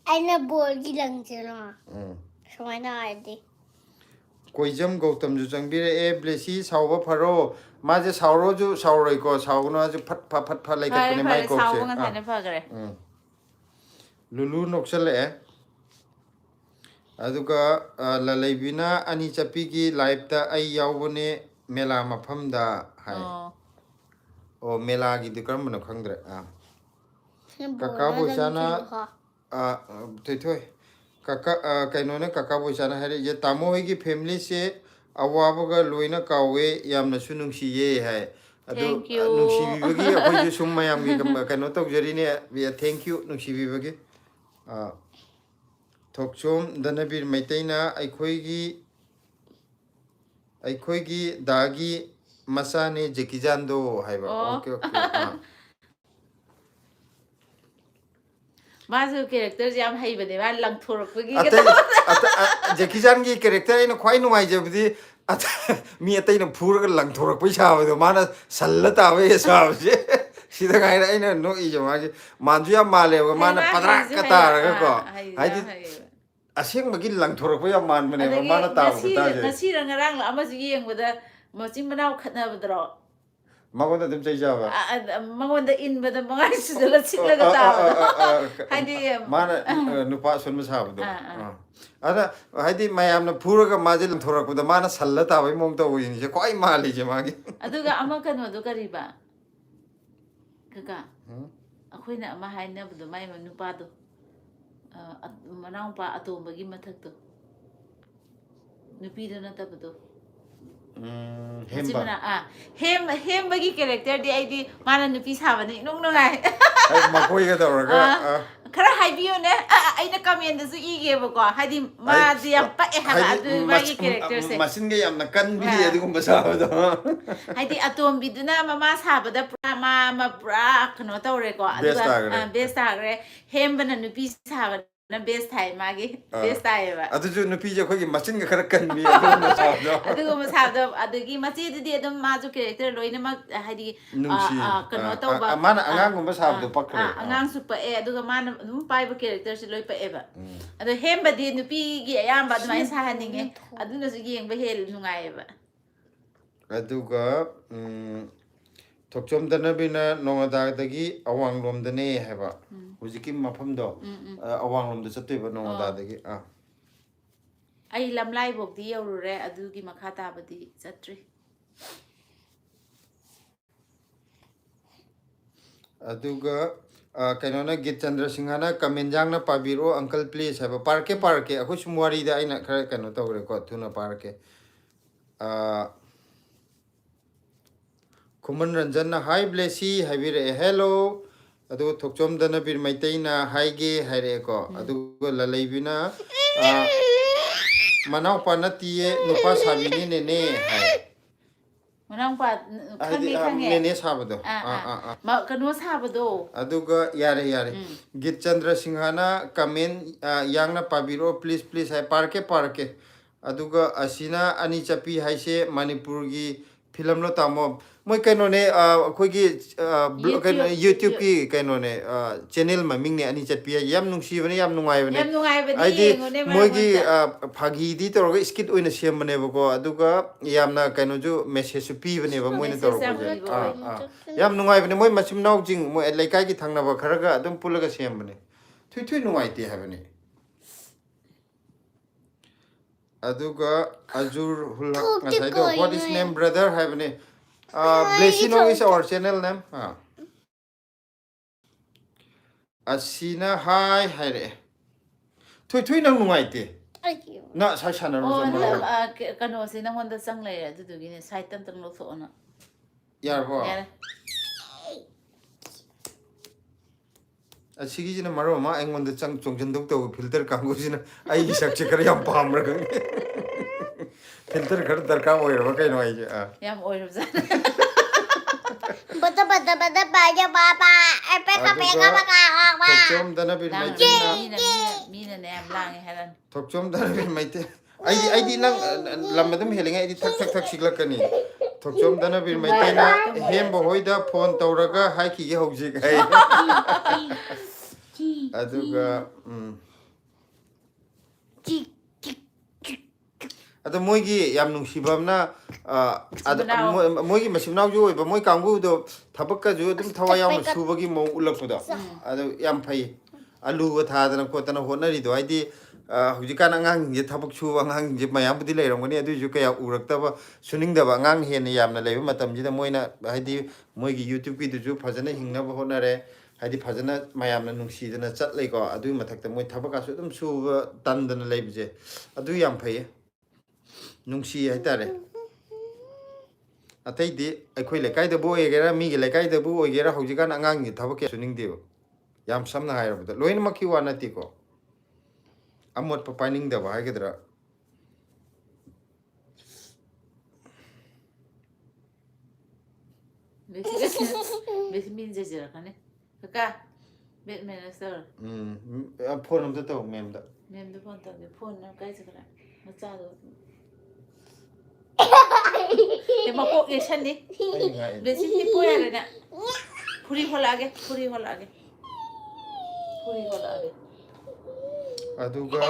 Aina bol gi lang chelo. Why not, Eddie? Koijam Gautam ju changbire blessy sauba pharo maje sauro ju sauroi ko saugno ju phat phat phat phat lai kat Fare ne mai fare ko sau se bang thane phagre. Lulu noksale aduga lalaibina ani chapi ki live ta ai yaubone mela mafam da hai Oh. o mela gi dikram no khangdre Kaka boisana thoi thoi kaka kainone kaka boisana hare ye tamo gi family se awabaga loina kawe yamna su nungsiye hai adu Thank you. nungsibi bagi akhoi ju sum mayam gi kaino tawjari ne thank you nungsibi bagi thokchom danabir maitaina ꯑꯩꯈꯣꯏꯒꯤ ꯗꯥꯒꯤ ꯃꯆꯥꯅꯦ ꯖꯦꯀꯤꯖꯥꯟꯗꯣ ꯍꯥꯏꯕ ꯑꯣꯀꯦ ꯑꯣꯀꯦ 마스 캐릭터지 ям 하이버네 말 랑토럭부기 ꯑꯇꯩ ꯖꯦꯀꯤꯖꯥꯟꯒꯤ ꯀꯦꯔꯦꯛꯇꯔ ꯑꯩꯅ ꯈ꯭ꯋꯥꯏ ꯅꯨꯡꯉꯥꯏꯖꯕꯗꯤ ꯃꯤ ꯑꯇꯩꯅ ꯐꯨꯔꯒ ꯂꯪꯊꯣꯔꯛꯄꯩ ꯁꯥꯕꯗꯣ ꯃꯥꯅ ꯁꯜꯂ ꯇꯥꯕꯩ ꯁꯥꯕꯁꯦ ꯁꯤꯗ ꯉꯥꯏꯔꯦ ꯑꯩꯅ ꯅꯣꯛꯏꯁꯦ ꯃꯥꯒꯤ ꯃꯥꯟꯁꯨ ꯌꯥꯝ ꯃꯥꯜꯂꯦꯕ ꯃꯥꯅ ꯄꯗ꯭ꯔꯥꯛꯀ ꯇꯥꯔꯒꯀꯣ ꯍꯥꯏꯗꯤ ꯑꯁꯦꯡꯕꯒꯤ ꯂꯪꯊꯣꯔꯛꯄ ꯌꯥꯝ ꯃꯥꯟꯕꯅꯦꯕ ꯃꯥꯅ ꯇꯥꯕ ꯈꯨꯇꯥꯁꯦ ꯉꯁꯤꯔ ꯉꯔꯥꯡ ꯑꯃꯁꯨ ꯌꯦꯡꯕꯗ ꯃꯆꯤꯟ ꯃꯅꯥꯎ ꯈꯠꯅꯕꯗ꯭ꯔꯣ ꯃꯉꯣꯟꯗ ꯑꯗꯨꯝ ꯆꯩ ꯆꯥꯕ ꯃꯉꯣꯟꯗ ꯏꯟꯕꯗ ꯃꯉꯥꯏ ꯁꯨꯗꯂ ꯁꯤꯠꯂꯒ ꯇꯥꯕꯗꯣ ꯍꯥꯏꯗꯤ ꯃꯥꯅ ꯅꯨꯄꯥ ꯑꯁꯣꯟꯕ ꯁꯥꯕꯗꯣ ꯑꯗ ꯍꯥꯏꯗꯤ ꯃꯌꯥꯝꯅ ꯐꯨꯔꯒ ꯃꯥꯁꯦ ꯂꯪꯊꯣꯔꯛꯄꯗ ꯃꯥꯅ ꯁꯜꯂ ꯇꯥꯕꯩ ꯃꯑꯣꯡ ꯇꯧꯕꯁꯤꯡꯁꯦ ꯈ꯭ꯋꯥꯏ ꯃꯥꯜꯂꯤꯁꯦ ꯃꯥꯒꯤ ꯑꯗꯨꯒ ꯑꯃ ꯀꯩꯅꯣꯗꯣ ꯀꯔꯤꯕ ꯀꯀꯥ ꯑꯩꯈꯣꯏꯅ ꯑꯃ ꯍꯥꯏꯅꯕꯗꯣ ꯃꯥꯏ ꯅꯨꯄꯥꯗꯣ ꯃꯅꯥꯎꯄꯥ ꯑꯇꯣꯝꯕꯒꯤ ꯃꯊꯛꯇꯣ ꯅꯨꯄꯤꯗꯣ ꯅꯠꯇꯕꯗꯣ ꯍꯦꯝꯕꯒꯤ ꯀꯦꯔꯦꯛꯇꯔꯗꯤ ꯑꯩꯗꯤ ꯃꯥꯅ ꯅꯨꯄꯤ ꯁꯥꯕꯅ ꯏꯅꯨꯡ ꯅꯨꯡꯉꯥꯏ ꯃꯈꯣꯏꯒ ꯇꯧꯔꯒ ꯈꯔ ꯍꯥꯏꯕꯤꯌꯨꯅꯦ ꯑꯩꯅ ꯀꯃꯦꯟꯗꯁꯨ ꯏꯒꯦꯕꯀꯣ ꯍꯥꯏꯗꯤ ꯃꯥꯗꯤ ꯌꯥꯝ ꯄꯛꯑꯦ ꯍꯥꯏꯕ ꯑꯗꯨ ꯃꯥꯒꯤ ꯀꯦꯔꯦꯛꯇꯔꯁꯦ ꯃꯆꯤꯟꯒ ꯌꯥꯝꯅ ꯀꯟꯕꯤ ꯑꯗꯨꯒꯨꯝꯕ ꯁꯥꯕꯗꯣ ꯍꯥꯏꯗꯤ ꯑꯇꯣꯝꯕꯤꯗꯨꯅ ꯃꯃꯥ ꯁꯥꯕꯗ ꯄꯨꯔꯥ ꯃꯥ ꯄꯨꯔꯥ ꯀꯩꯅꯣ ꯇꯧꯔꯦꯀꯣ ꯑꯗꯨꯒ ꯕꯦꯁ ꯇꯥꯈ꯭ꯔꯦ ꯍꯦꯝꯕꯅ ꯅꯨꯄꯤ ꯁꯥꯕꯅ ꯕꯦꯁ ꯊꯥꯏ ꯃꯥꯒꯤ ꯕꯦꯁ ꯇꯥꯏꯌꯦꯕ ꯑꯗꯨꯁꯨ ꯅꯨꯄꯤꯁꯦ ꯑꯩꯈꯣꯏꯒꯤ ꯃꯆꯤꯟꯒ ꯈꯔ ꯀꯟꯕꯤ ꯑꯗꯨꯒꯨꯝꯕ ꯁꯥꯕꯗꯣ ꯑꯗꯨꯒꯨꯝꯕ ꯁꯥꯕꯗꯣ ꯑꯗꯒꯤ ꯃꯆꯦꯗꯨꯗꯤ ꯑꯗꯨꯝ ꯃꯥꯁꯨ ꯀꯦꯔꯦꯛꯇꯔ ꯂꯣꯏꯅꯃꯛ ꯍꯥꯏꯗꯤ ꯅꯨꯡꯁꯤ ꯀꯩꯅꯣ ꯇꯧꯕ ꯃꯥꯅ ꯑꯉꯥꯡꯒꯨꯝꯕ ꯁꯥꯕꯗꯣ ꯄꯛꯈ꯭ꯔꯦ ꯑꯉꯥꯡꯁꯨ ꯄꯛꯑꯦ ꯑꯗꯨꯒ ꯃꯥꯅ ꯑꯗꯨꯝ ꯄꯥꯏꯕ ꯀꯦꯔꯦꯛꯇꯔꯁꯤ ꯂꯣꯏ ꯄꯛꯑꯦꯕ ꯑꯗꯣ ꯍꯦꯝꯕꯗꯤ ꯅꯨꯄꯤꯒꯤ ꯑꯌꯥꯝꯕ ꯑꯗꯨꯃꯥꯏꯅ ꯁꯥꯍꯟꯅꯤꯡꯉꯦ ꯑꯗꯨꯅꯁꯨ ꯌꯦꯡꯕ ꯍꯦꯜꯂ ꯅꯨꯡꯉꯥꯏꯌꯦꯕ ꯑꯗꯨꯒ ꯊꯣꯛꯆꯣꯝꯗꯅꯕꯤꯅ ꯅꯣꯡꯉꯥꯗꯥꯗꯒꯤ ꯑꯋꯥꯡꯂꯣꯝꯗꯅꯦ ꯍꯥꯏꯕ ꯍꯧꯖꯤꯛꯀꯤ ꯃꯐꯝꯗꯣ ꯑꯋꯥꯡꯂꯣꯝꯗ ꯆꯠꯇꯣꯏꯕ ꯅꯣꯡꯉꯥꯗꯥꯗꯒꯤ ꯑꯩ ꯂꯝꯂꯥꯏꯐꯥꯎꯗꯤ ꯌꯧꯔꯨꯔꯦ ꯑꯗꯨꯒꯤ ꯃꯈꯥ ꯇꯥꯕꯗꯤ ꯆꯠꯇ꯭ꯔꯤ ꯑꯗꯨꯒ ꯀꯩꯅꯣꯅ ꯒꯤꯠ ꯆꯟꯗ꯭ꯔꯁꯤꯡꯍꯅ ꯀꯃꯦꯟꯖꯥꯡꯅ ꯄꯥꯕꯤꯔꯣ ꯑꯪꯀꯜ ꯄ꯭ꯂꯤꯖ ꯍꯥꯏꯕ ꯄꯥꯔꯛꯀꯦ ꯑꯩꯈꯣꯏ ꯁꯨꯝ ꯋꯥꯔꯤꯗ ꯑꯩꯅ ꯈꯔ ꯀꯩꯅꯣ ꯇꯧꯈ꯭ꯔꯦꯀꯣ ꯊꯨꯅ ꯄꯥꯔꯛꯀꯦ ꯈꯨꯃꯟ ꯔꯟꯖꯟꯅ ꯍꯥꯏ ꯕ꯭ꯂꯦꯁꯤ ꯍꯥꯏꯕꯤꯔꯛꯑꯦ ꯍꯦꯜꯂꯣ ꯑꯗꯨꯒ ꯊꯣꯛꯆꯣꯝꯗꯅꯕꯤꯔ ꯃꯩꯇꯩꯅ ꯍꯥꯏꯒꯦ ꯍꯥꯏꯔꯛꯑꯦꯀꯣ ꯑꯗꯨꯒ ꯂꯂꯩꯕꯤꯅ ꯃꯅꯥꯎꯄꯥ ꯅꯠꯇꯤꯌꯦ ꯅꯨꯄꯥ ꯁꯥꯕꯤꯅꯤꯅꯦꯅꯦ ꯍꯥꯏ ꯃꯅꯥꯎꯄꯥ ꯈꯪꯉꯦ ꯈꯪꯉꯦ ꯅꯦꯅꯦ ꯁꯥꯕꯗꯣ ꯀꯩꯅꯣ ꯁꯥꯕꯗꯣ ꯑꯗꯨꯒ ꯌꯥꯔꯦ ꯒꯤꯠ ꯆꯟꯗ꯭ꯔꯁꯤꯡꯍꯅ ꯀꯃꯦꯟ ꯌꯥꯡꯅ ꯄꯥꯕꯤꯔꯣ ꯄ꯭ꯂꯤꯖ ꯄ꯭ꯂꯤꯖ ꯍꯥꯏ ꯄꯥꯔꯛꯀꯦ ꯑꯗꯨꯒ ꯑꯁꯤꯅ ꯑꯅꯤ ꯆꯠꯄꯤ ꯍꯥꯏꯁꯦ ꯃꯅꯤꯄꯨꯔꯒꯤ ꯐꯤꯂꯝꯂꯣ ꯇꯥꯃꯣ ꯃꯣꯏ ꯀꯩꯅꯣꯅꯦ ꯑꯩꯈꯣꯏꯒꯤ ꯀꯩꯅꯣ ꯌꯨꯇ꯭ꯌꯨꯕꯀꯤ ꯀꯩꯅꯣꯅꯦ ꯆꯦꯅꯦꯜ ꯃꯃꯤꯡꯅꯦ ꯑꯅꯤ ꯆꯠꯄꯤ ꯍꯥꯏ ꯌꯥꯝ ꯅꯨꯡꯁꯤꯕꯅꯦ ꯌꯥꯝ ꯅꯨꯡꯉꯥꯏꯕꯅꯦ ꯍꯥꯏꯗꯤ ꯃꯣꯏꯒꯤ ꯐꯥꯒꯤꯗꯤ ꯇꯧꯔꯒ ꯏꯁꯀꯤꯠ ꯑꯣꯏꯅ ꯁꯦꯝꯕꯅꯦꯕꯀꯣ ꯑꯗꯨꯒ ꯌꯥꯝꯅ ꯀꯩꯅꯣꯁꯨ ꯃꯦꯁꯦꯖꯁꯨ ꯄꯤꯕꯅꯦꯕ ꯃꯣꯏꯅ ꯇꯧꯔꯛꯄꯁꯦ ꯌꯥꯝ ꯅꯨꯡꯉꯥꯏꯕꯅꯦ ꯃꯣꯏ ꯃꯆꯤꯟ ꯃꯅꯥꯎꯁꯤꯡ ꯃꯣꯏ ꯂꯩꯀꯥꯏꯒꯤ ꯊꯪꯅꯕ ꯈꯔꯒ ꯑꯗꯨꯝ ꯄꯨꯜꯂꯒ ꯁꯦꯝꯕꯅꯦ ꯊꯨꯏ ꯅꯨꯡꯉꯥꯏꯇꯦ ꯍꯥꯏꯕꯅꯤ ꯑꯗꯨꯒ ꯑꯖꯨꯔ ꯍꯨꯜꯍꯛ ꯉꯁꯥꯏꯗꯣ ꯋꯥꯠ ꯏꯁ ꯅꯦꯝ ꯕ꯭ꯔꯗꯔ ꯍꯥꯏꯕꯅꯦ blessy nong is our channel name ꯑꯁꯤꯅ ꯍꯥꯏ ꯍꯥꯏꯔꯛꯑꯦ ꯊꯨꯏ ꯅꯪ ꯅꯨꯡꯉꯥꯏꯇꯦ ꯅꯪ ꯁꯥꯏ ꯁꯥꯟꯅꯔꯨ ꯀꯩꯅꯣꯁꯦ ꯅꯪꯉꯣꯟꯗ ꯆꯪ ꯂꯩꯔꯦ ꯑꯗꯨꯗꯨꯒꯤꯅꯦ ꯁꯥꯏꯠꯇ ꯑꯝꯇꯪ ꯂꯧꯊꯣꯛꯑꯣꯅ ꯌꯥꯔꯕꯣ ꯌꯥꯔꯦ ꯑꯁꯤꯒꯤꯁꯤꯅ ꯃꯔꯝ ꯑꯃ ꯑꯩꯉꯣꯟꯗ ꯆꯣꯡꯁꯤꯟꯗꯧ ꯇꯧꯕ ꯐꯤꯜꯇꯔ ꯀꯥꯡꯕꯨꯁꯤꯅ ꯑꯩꯒꯤ ꯁꯛꯁꯦ ꯈꯔ ꯌꯥꯝ ꯄꯥꯝꯕ꯭ꯔꯥ ꯈꯪꯗꯦ ꯐꯤꯜꯇꯔ ꯈꯔ ꯗꯔꯀꯥꯔ ꯑꯣꯏꯔꯕ ꯀꯩꯅꯣ ꯑꯩꯁꯦ ꯌꯥꯝ ꯑꯣꯏꯔꯕꯖꯥꯠꯅꯦ ꯊꯣꯛꯆꯣꯝꯗꯅꯕꯤꯔ ꯃꯩꯇꯩꯅ ꯃꯤꯅꯅꯦ ꯌꯥꯝ ꯂꯥꯡꯉꯦ ꯍꯥꯏꯔꯅꯤ ꯊꯣꯛꯆꯣꯝꯗꯅꯕꯤꯔ ꯃꯩꯇꯩ ꯑꯩꯗꯤ ꯅꯪ ꯂꯝ ꯑꯗꯨꯝ ꯍꯦꯜꯂꯤꯉꯩ ꯑꯩꯗꯤ ꯊꯛ ꯁꯤꯛꯂꯛꯀꯅꯤ ꯊꯣꯛꯆꯣꯝꯗꯅꯕꯤꯔ ꯃꯩꯇꯩꯅ ꯍꯦꯝꯕ ꯍꯣꯏꯗ ꯐꯣꯟ ꯇꯧꯔꯒ ꯍꯥꯏꯈꯤꯒꯦ ꯍꯧꯖꯤꯛ ꯑꯩ ꯑꯗꯨꯒ ꯑꯗꯣ ꯃꯣꯏꯒꯤ ꯌꯥꯝ ꯅꯨꯡꯁꯤꯕ ꯑꯃꯅ ꯃꯅꯥꯎ. ꯃꯣꯏꯒꯤ ꯃꯆꯤꯟ ꯃꯅꯥꯎꯁꯨ ꯑꯣꯏꯕ ꯃꯣꯏ ꯀꯥꯡꯕꯨꯗꯣ ꯊꯕꯛꯀꯁꯨ ꯑꯗꯨꯝ ꯊꯋꯥꯏ ꯌꯥꯎꯅ ꯁꯨꯕꯒꯤ ꯃꯑꯣꯡ ꯎꯠꯂꯛꯄꯗꯣ ꯑꯗꯨ ꯌꯥꯝ ꯐꯩ ꯑꯂꯨꯒ ꯊꯥꯗꯅ ꯈꯣꯠꯇꯅ ꯍꯣꯠꯅꯔꯤꯗꯣ ꯍꯥꯏꯗꯤ ꯍꯧꯖꯤꯛꯀꯥꯟ ꯑꯉꯥꯡꯁꯤꯡꯁे ꯊꯕꯛ ꯁꯨꯕ ꯑꯉꯥꯡꯁꯤꯡꯁꯦ ꯃꯌꯥꯝꯕꯨꯗꯤ ꯂꯩꯔꯝꯒꯅꯤ ꯑꯗꯨꯏꯁꯨ ꯀꯌꯥ ꯎꯔꯛꯇꯕ ꯁꯨꯅꯤꯡꯗꯕ ꯑꯉꯥꯡ ꯍꯦꯟꯅ ꯌꯥꯝꯅ ꯂꯩꯕ ꯃꯇꯝꯁꯤꯗ ꯃꯣꯏꯅ ꯍꯥꯏꯗꯤ ꯃꯣꯏꯒꯤ ꯌꯨꯇ꯭ꯌꯨꯕꯀꯤꯗꯨꯁꯨ ꯐꯖꯅ ꯍꯤꯡꯅꯕ ꯍꯣꯠꯅꯔꯦ ꯍꯥꯏꯗꯤ ꯐꯖꯅ ꯃꯌꯥꯝꯅ ꯅꯨꯡꯁꯤꯗꯅ ꯆꯠꯂꯩꯀꯣ ꯑꯗꯨꯒꯤ ꯃꯊꯛꯇ ꯃꯣꯏ ꯊꯕꯛꯀꯁꯨ ꯑꯗꯨꯝ ꯁꯨꯕ ꯇꯟꯗꯅ ꯂꯩꯕꯁꯦ ꯑꯗꯨ ꯌꯥꯝ ꯐꯩꯌꯦ ꯅꯨꯡꯁꯤ ꯍꯥꯏꯇꯥꯔꯦ ꯑꯇꯩꯗꯤ ꯑꯩꯈꯣꯏ ꯂꯩꯀꯥꯏꯗꯕꯨ ꯑꯣꯏꯒꯦꯔꯥ ꯃꯤꯒꯤ ꯂꯩꯀꯥꯏꯗꯕꯨ ꯑꯣꯏꯒꯦꯔꯥ ꯍꯧꯖꯤꯛꯀꯥꯟ ꯑꯉꯥꯡꯒꯤ ꯊꯕꯛ ꯀꯌꯥ ꯁꯨꯅꯤꯡꯗꯦꯕ ꯌꯥꯝ ꯁꯝꯅ ꯍꯥꯏꯔꯕꯗ ꯂꯣꯏꯅꯃꯛꯀꯤ ꯋꯥ ꯅꯠꯇꯦꯀꯣ ꯑꯃꯣꯠꯄ ꯄꯥꯏꯅꯤꯡꯗꯕ ꯍꯥꯏꯒꯗ꯭ꯔꯥ Besi minjajirꯛꯀꯅꯤ ꯀꯀꯥ ꯕꯦꯠ ꯃꯦꯅꯦꯖ ꯇꯧꯔꯣ ꯐꯣꯟ ꯑꯝꯇ ꯇꯧ ꯃꯦꯝꯗ ꯃꯦꯝꯗ ꯐꯣꯟ ꯇꯧꯒꯦ ꯐꯣꯟꯅ ꯀꯥꯏ ꯆꯠꯈ꯭ꯔꯦ ꯃꯆꯥꯗꯣ ꯃꯀꯣꯛ ꯌꯦꯁꯟꯅꯤ ꯕꯦꯁꯤ ꯍꯤꯞꯄꯣ ꯌꯥꯔꯦꯅ ꯐꯨꯔꯤ ꯍꯣꯜꯂꯛꯑꯒꯦ ꯑꯗꯨꯒ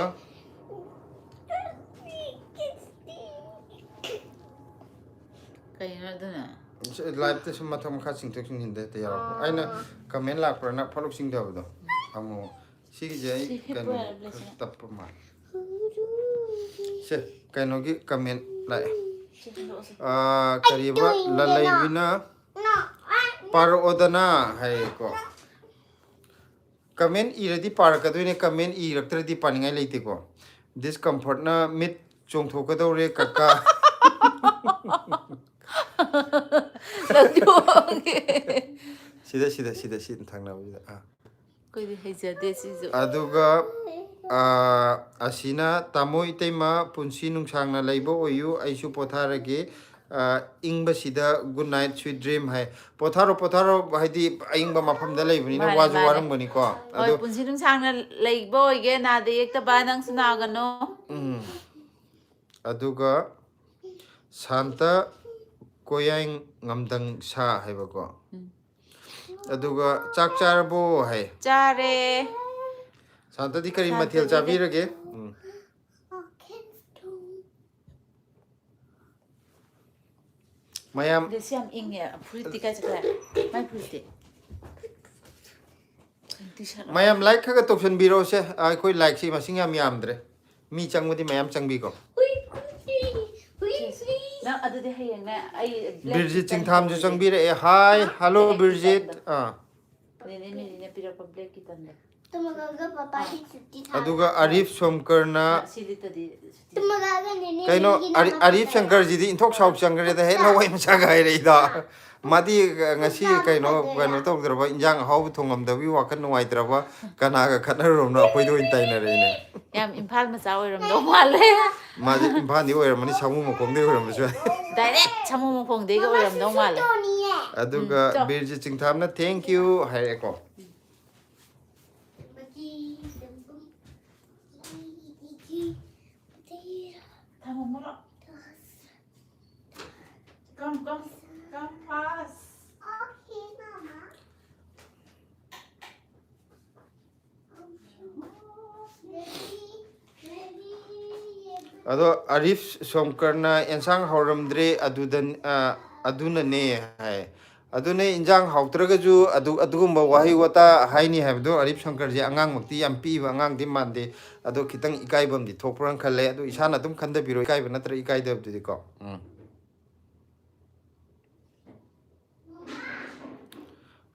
ꯀꯩꯅꯣ ꯑꯗꯨꯅ ꯂꯥꯏꯐꯇ ꯁꯨꯝ ꯃꯊꯛ ꯃꯈꯥ ꯆꯤꯡꯊꯣꯛ ꯆꯤꯡꯁꯤꯟꯗ ꯍꯦꯛꯇ ꯌꯥꯎꯔꯛꯄ ꯑꯩꯅ ꯀꯃꯦꯟ ꯂꯥꯛꯄ꯭ꯔꯅ ꯐꯠꯂꯣꯛ ꯆꯤꯡꯊꯕꯗꯣ ꯑꯃꯨꯛ ꯁꯤꯒꯤꯁꯦ ꯑꯩ ꯀꯩꯅꯣ ꯈꯔ ꯇꯞꯄ ꯃꯥꯜꯂꯦ ꯁꯦ ꯀꯩꯅꯣꯒꯤ ꯀꯃꯦꯟ ꯂꯥꯛꯑꯦ ꯀꯔꯤꯕ ꯂꯂꯩꯕꯤꯅ ꯄꯥꯔꯛꯑꯣꯗꯅ ꯍꯥꯏꯌꯦꯀꯣ ꯀꯃꯦꯟ ꯏꯔꯗꯤ ꯄꯥꯔꯛꯀꯗꯣꯏꯅꯦ ꯀꯃꯦꯟ ꯏꯔꯛꯇ꯭ꯔꯗꯤ ꯄꯥꯅꯤꯡꯉꯥꯏ ꯂꯩꯇꯦꯀꯣ ꯗꯤꯁꯀꯝꯐꯣꯔꯠꯅ ꯃꯤꯠ ꯆꯣꯡꯊꯣꯛꯀꯗꯧꯔꯦ ꯀꯀꯥ ꯁꯤꯗ ꯊꯪꯅꯕꯁꯤꯗ ꯑꯩꯈꯣꯏꯗꯤ ꯍꯩꯖꯗꯦ ꯁꯤꯁꯨ ꯑꯗꯨꯒ ꯑꯁꯤꯅ ꯇꯥꯃꯣ ꯏꯇꯩꯃ ꯄꯨꯟꯁꯤ ꯅꯨꯡꯁꯥꯡꯅ ꯂꯩꯕ ꯑꯣꯏꯌꯨ ꯑꯩꯁꯨ ꯄꯣꯊꯥꯔꯒꯦ ꯏꯪꯕꯁꯤꯗ ꯒꯨꯗ ꯅꯥꯏꯠ ꯁ꯭ꯋꯤꯠ ꯗ꯭ꯔꯤꯝ ꯍꯥꯏ ꯄꯣꯊꯥꯔꯣ ꯍꯥꯏꯗꯤ ꯑꯏꯪꯕ ꯃꯐꯝꯗ ꯂꯩꯕꯅꯤꯅ ꯃꯥꯅꯦ ꯋꯥꯁꯨ ꯃꯥꯅꯦ ꯋꯥꯔꯝꯒꯅꯤꯀꯣ ꯍꯣꯏ ꯑꯗꯣ ꯄꯨꯟꯁꯤ ꯅꯨꯡꯁꯥꯡꯅ ꯂꯩꯕ ꯑꯣꯏꯒꯦ ꯅꯥꯗ ꯌꯦꯛꯇꯕ ꯅꯪꯁꯨ ꯅꯥꯒꯅꯣ ꯑꯗꯨꯒ ꯁꯥꯟꯇ ꯀꯣꯌꯥꯏ ꯉꯝꯗꯪ ꯁꯥ ꯍꯥꯏꯕꯀꯣ ꯑꯗꯨꯒ ꯆꯥꯛ ꯆꯥꯔꯕꯣ ꯍꯥꯏ ꯆꯥꯔꯦ ꯁꯥꯟꯇꯗꯤ ꯀꯔꯤ ꯃꯊꯦꯜ ꯁꯥꯟꯇꯒꯤꯗꯤ ꯆꯥꯕꯤꯔꯒꯦ ꯃꯌꯥꯝ ꯗꯦꯁꯤ ꯌꯥꯝ ꯏꯪꯉꯦ ꯐꯨꯔꯤꯠꯇꯤ ꯀꯥꯏ ꯆꯠꯈ꯭ꯔꯦ ꯃꯥꯏ ꯐꯨꯔꯤꯠꯇꯤ ꯃꯌꯥꯝ ꯂꯥꯏꯛ ꯈꯔ ꯇꯧꯁꯟꯕꯤꯔꯛꯑꯣꯁꯦ ꯑꯩꯈꯣꯏ ꯂꯥꯏꯛꯁꯤ ꯃꯁꯤꯡ ꯌꯥꯝ ꯌꯥꯝꯗ꯭ꯔꯦ ꯃꯤ ꯆꯪꯕꯗꯤ ꯃꯌꯥꯝ ꯆꯪꯕꯤꯀꯣ ꯅꯪ ꯑꯗꯨꯗꯤ ꯍꯌꯦꯡꯅꯦ ꯑꯩ ꯕꯤꯔꯖꯤꯠ ꯆꯤꯡꯊꯥꯝꯁꯨ ꯆꯪꯕꯤꯔꯛꯑꯦ ꯍꯥꯏ ꯍꯜꯂꯣ ꯕꯤꯔꯖꯤꯠ ꯅꯦꯅꯦ ꯃꯦꯔꯤꯅ ꯄꯤꯔꯛꯄ ꯕ꯭ꯂꯦꯛꯀꯤ ꯇꯟꯗꯣ ꯑꯗꯨꯒ ꯑꯔꯤꯐ ꯁꯣꯝꯀꯔꯅ ꯁꯤ ꯂꯤꯠꯇꯗꯤ ꯀꯩꯅꯣ ꯑꯔꯤꯐ ꯁꯪꯀꯔꯁꯤꯗꯤ ꯏꯟꯊꯣꯛ ꯁꯥꯎ ꯆꯪꯈ꯭ꯔꯦꯗ ꯍꯦꯛ ꯂꯋꯥꯏ ꯃꯆꯥꯒ ꯍꯥꯏꯔꯛꯏꯗ ꯃꯥꯗꯤ ꯉꯁꯤ ꯀꯩꯅꯣ ꯇꯧꯗ꯭ꯔꯕ ꯏꯟꯖꯥꯡ ꯑꯍꯥꯎꯕ ꯊꯣꯡꯉꯝꯗꯕꯒꯤ ꯋꯥꯈꯜ ꯅꯨꯡꯉꯥꯏꯇ꯭ꯔꯕ ꯀꯅꯥꯒ ꯈꯠꯅꯔꯨꯔꯕꯅꯣ ꯑꯩꯈꯣꯏꯗ ꯑꯣꯏꯅ ꯇꯥꯏꯅꯔꯛꯏꯅꯦ ꯌꯥꯝ ꯏꯝꯐꯥꯜ ꯃꯆꯥ ꯑꯣꯏꯔꯝꯗꯧ ꯃꯥꯜꯂꯦ ꯃꯥꯁꯦ ꯏꯝꯐꯥꯜꯗꯤ ꯑꯣꯏꯔꯝꯃꯅꯤ ꯁꯥꯃꯨ ꯃꯈꯣꯡꯗꯩ ꯑꯣꯏꯔꯝꯕꯁꯨ ꯌꯥꯏ ꯗꯥꯏꯔꯦꯛ ꯁꯥꯃꯨ ꯃꯈꯣꯡꯗꯩꯒ ꯑꯣꯏꯔꯝꯗꯧ ꯃꯥꯜꯂꯦ ꯑꯗꯨꯒ ꯕꯤꯔꯖꯤꯠ ꯆꯤꯡꯊꯥꯝꯅ ꯊꯦꯡꯛ ꯌꯨ ꯍꯥꯏꯔꯛꯑꯦꯀꯣ Come fast. Okay, Mama. ꯑꯗꯣ ꯑꯔꯤꯐ ꯁꯣꯝꯀꯔꯅ ꯑꯦꯟꯁꯥꯡ ꯍꯧꯔꯝꯗ꯭ꯔꯦ ꯑꯗꯨꯅꯅꯦ ꯍꯥꯏ ꯑꯗꯨꯅꯦ ꯏꯟꯖꯥꯡ ꯍꯥꯎꯇ꯭ꯔꯒꯁꯨ ꯑꯗꯨꯒꯨꯝꯕ ꯋꯥꯍꯩ ꯋꯥꯇꯥ ꯍꯥꯏꯅꯤ ꯍꯥꯏꯕꯗꯣ ꯑꯔꯤꯐ ꯁꯪꯀꯔꯁꯦ ꯑꯉꯥꯡꯃꯛꯇꯤ ꯌꯥꯝ ꯄꯤꯕ ꯑꯉꯥꯡꯗꯤ ꯃꯥꯟꯗꯦ ꯑꯗꯣ ꯈꯤꯇꯪ ꯏꯀꯥꯏꯕꯝꯗꯤ ꯊꯣꯛꯄ꯭ꯔꯥꯅ ꯈꯜꯂꯦ ꯑꯗꯣ ꯏꯁꯥꯅ ꯑꯗꯨꯝ ꯈꯟꯊꯕꯤꯔꯣ ꯏꯀꯥꯏꯕ ꯅꯠꯇ꯭ꯔ ꯏꯀꯥꯏꯗꯕꯗꯨꯗꯤꯀꯣ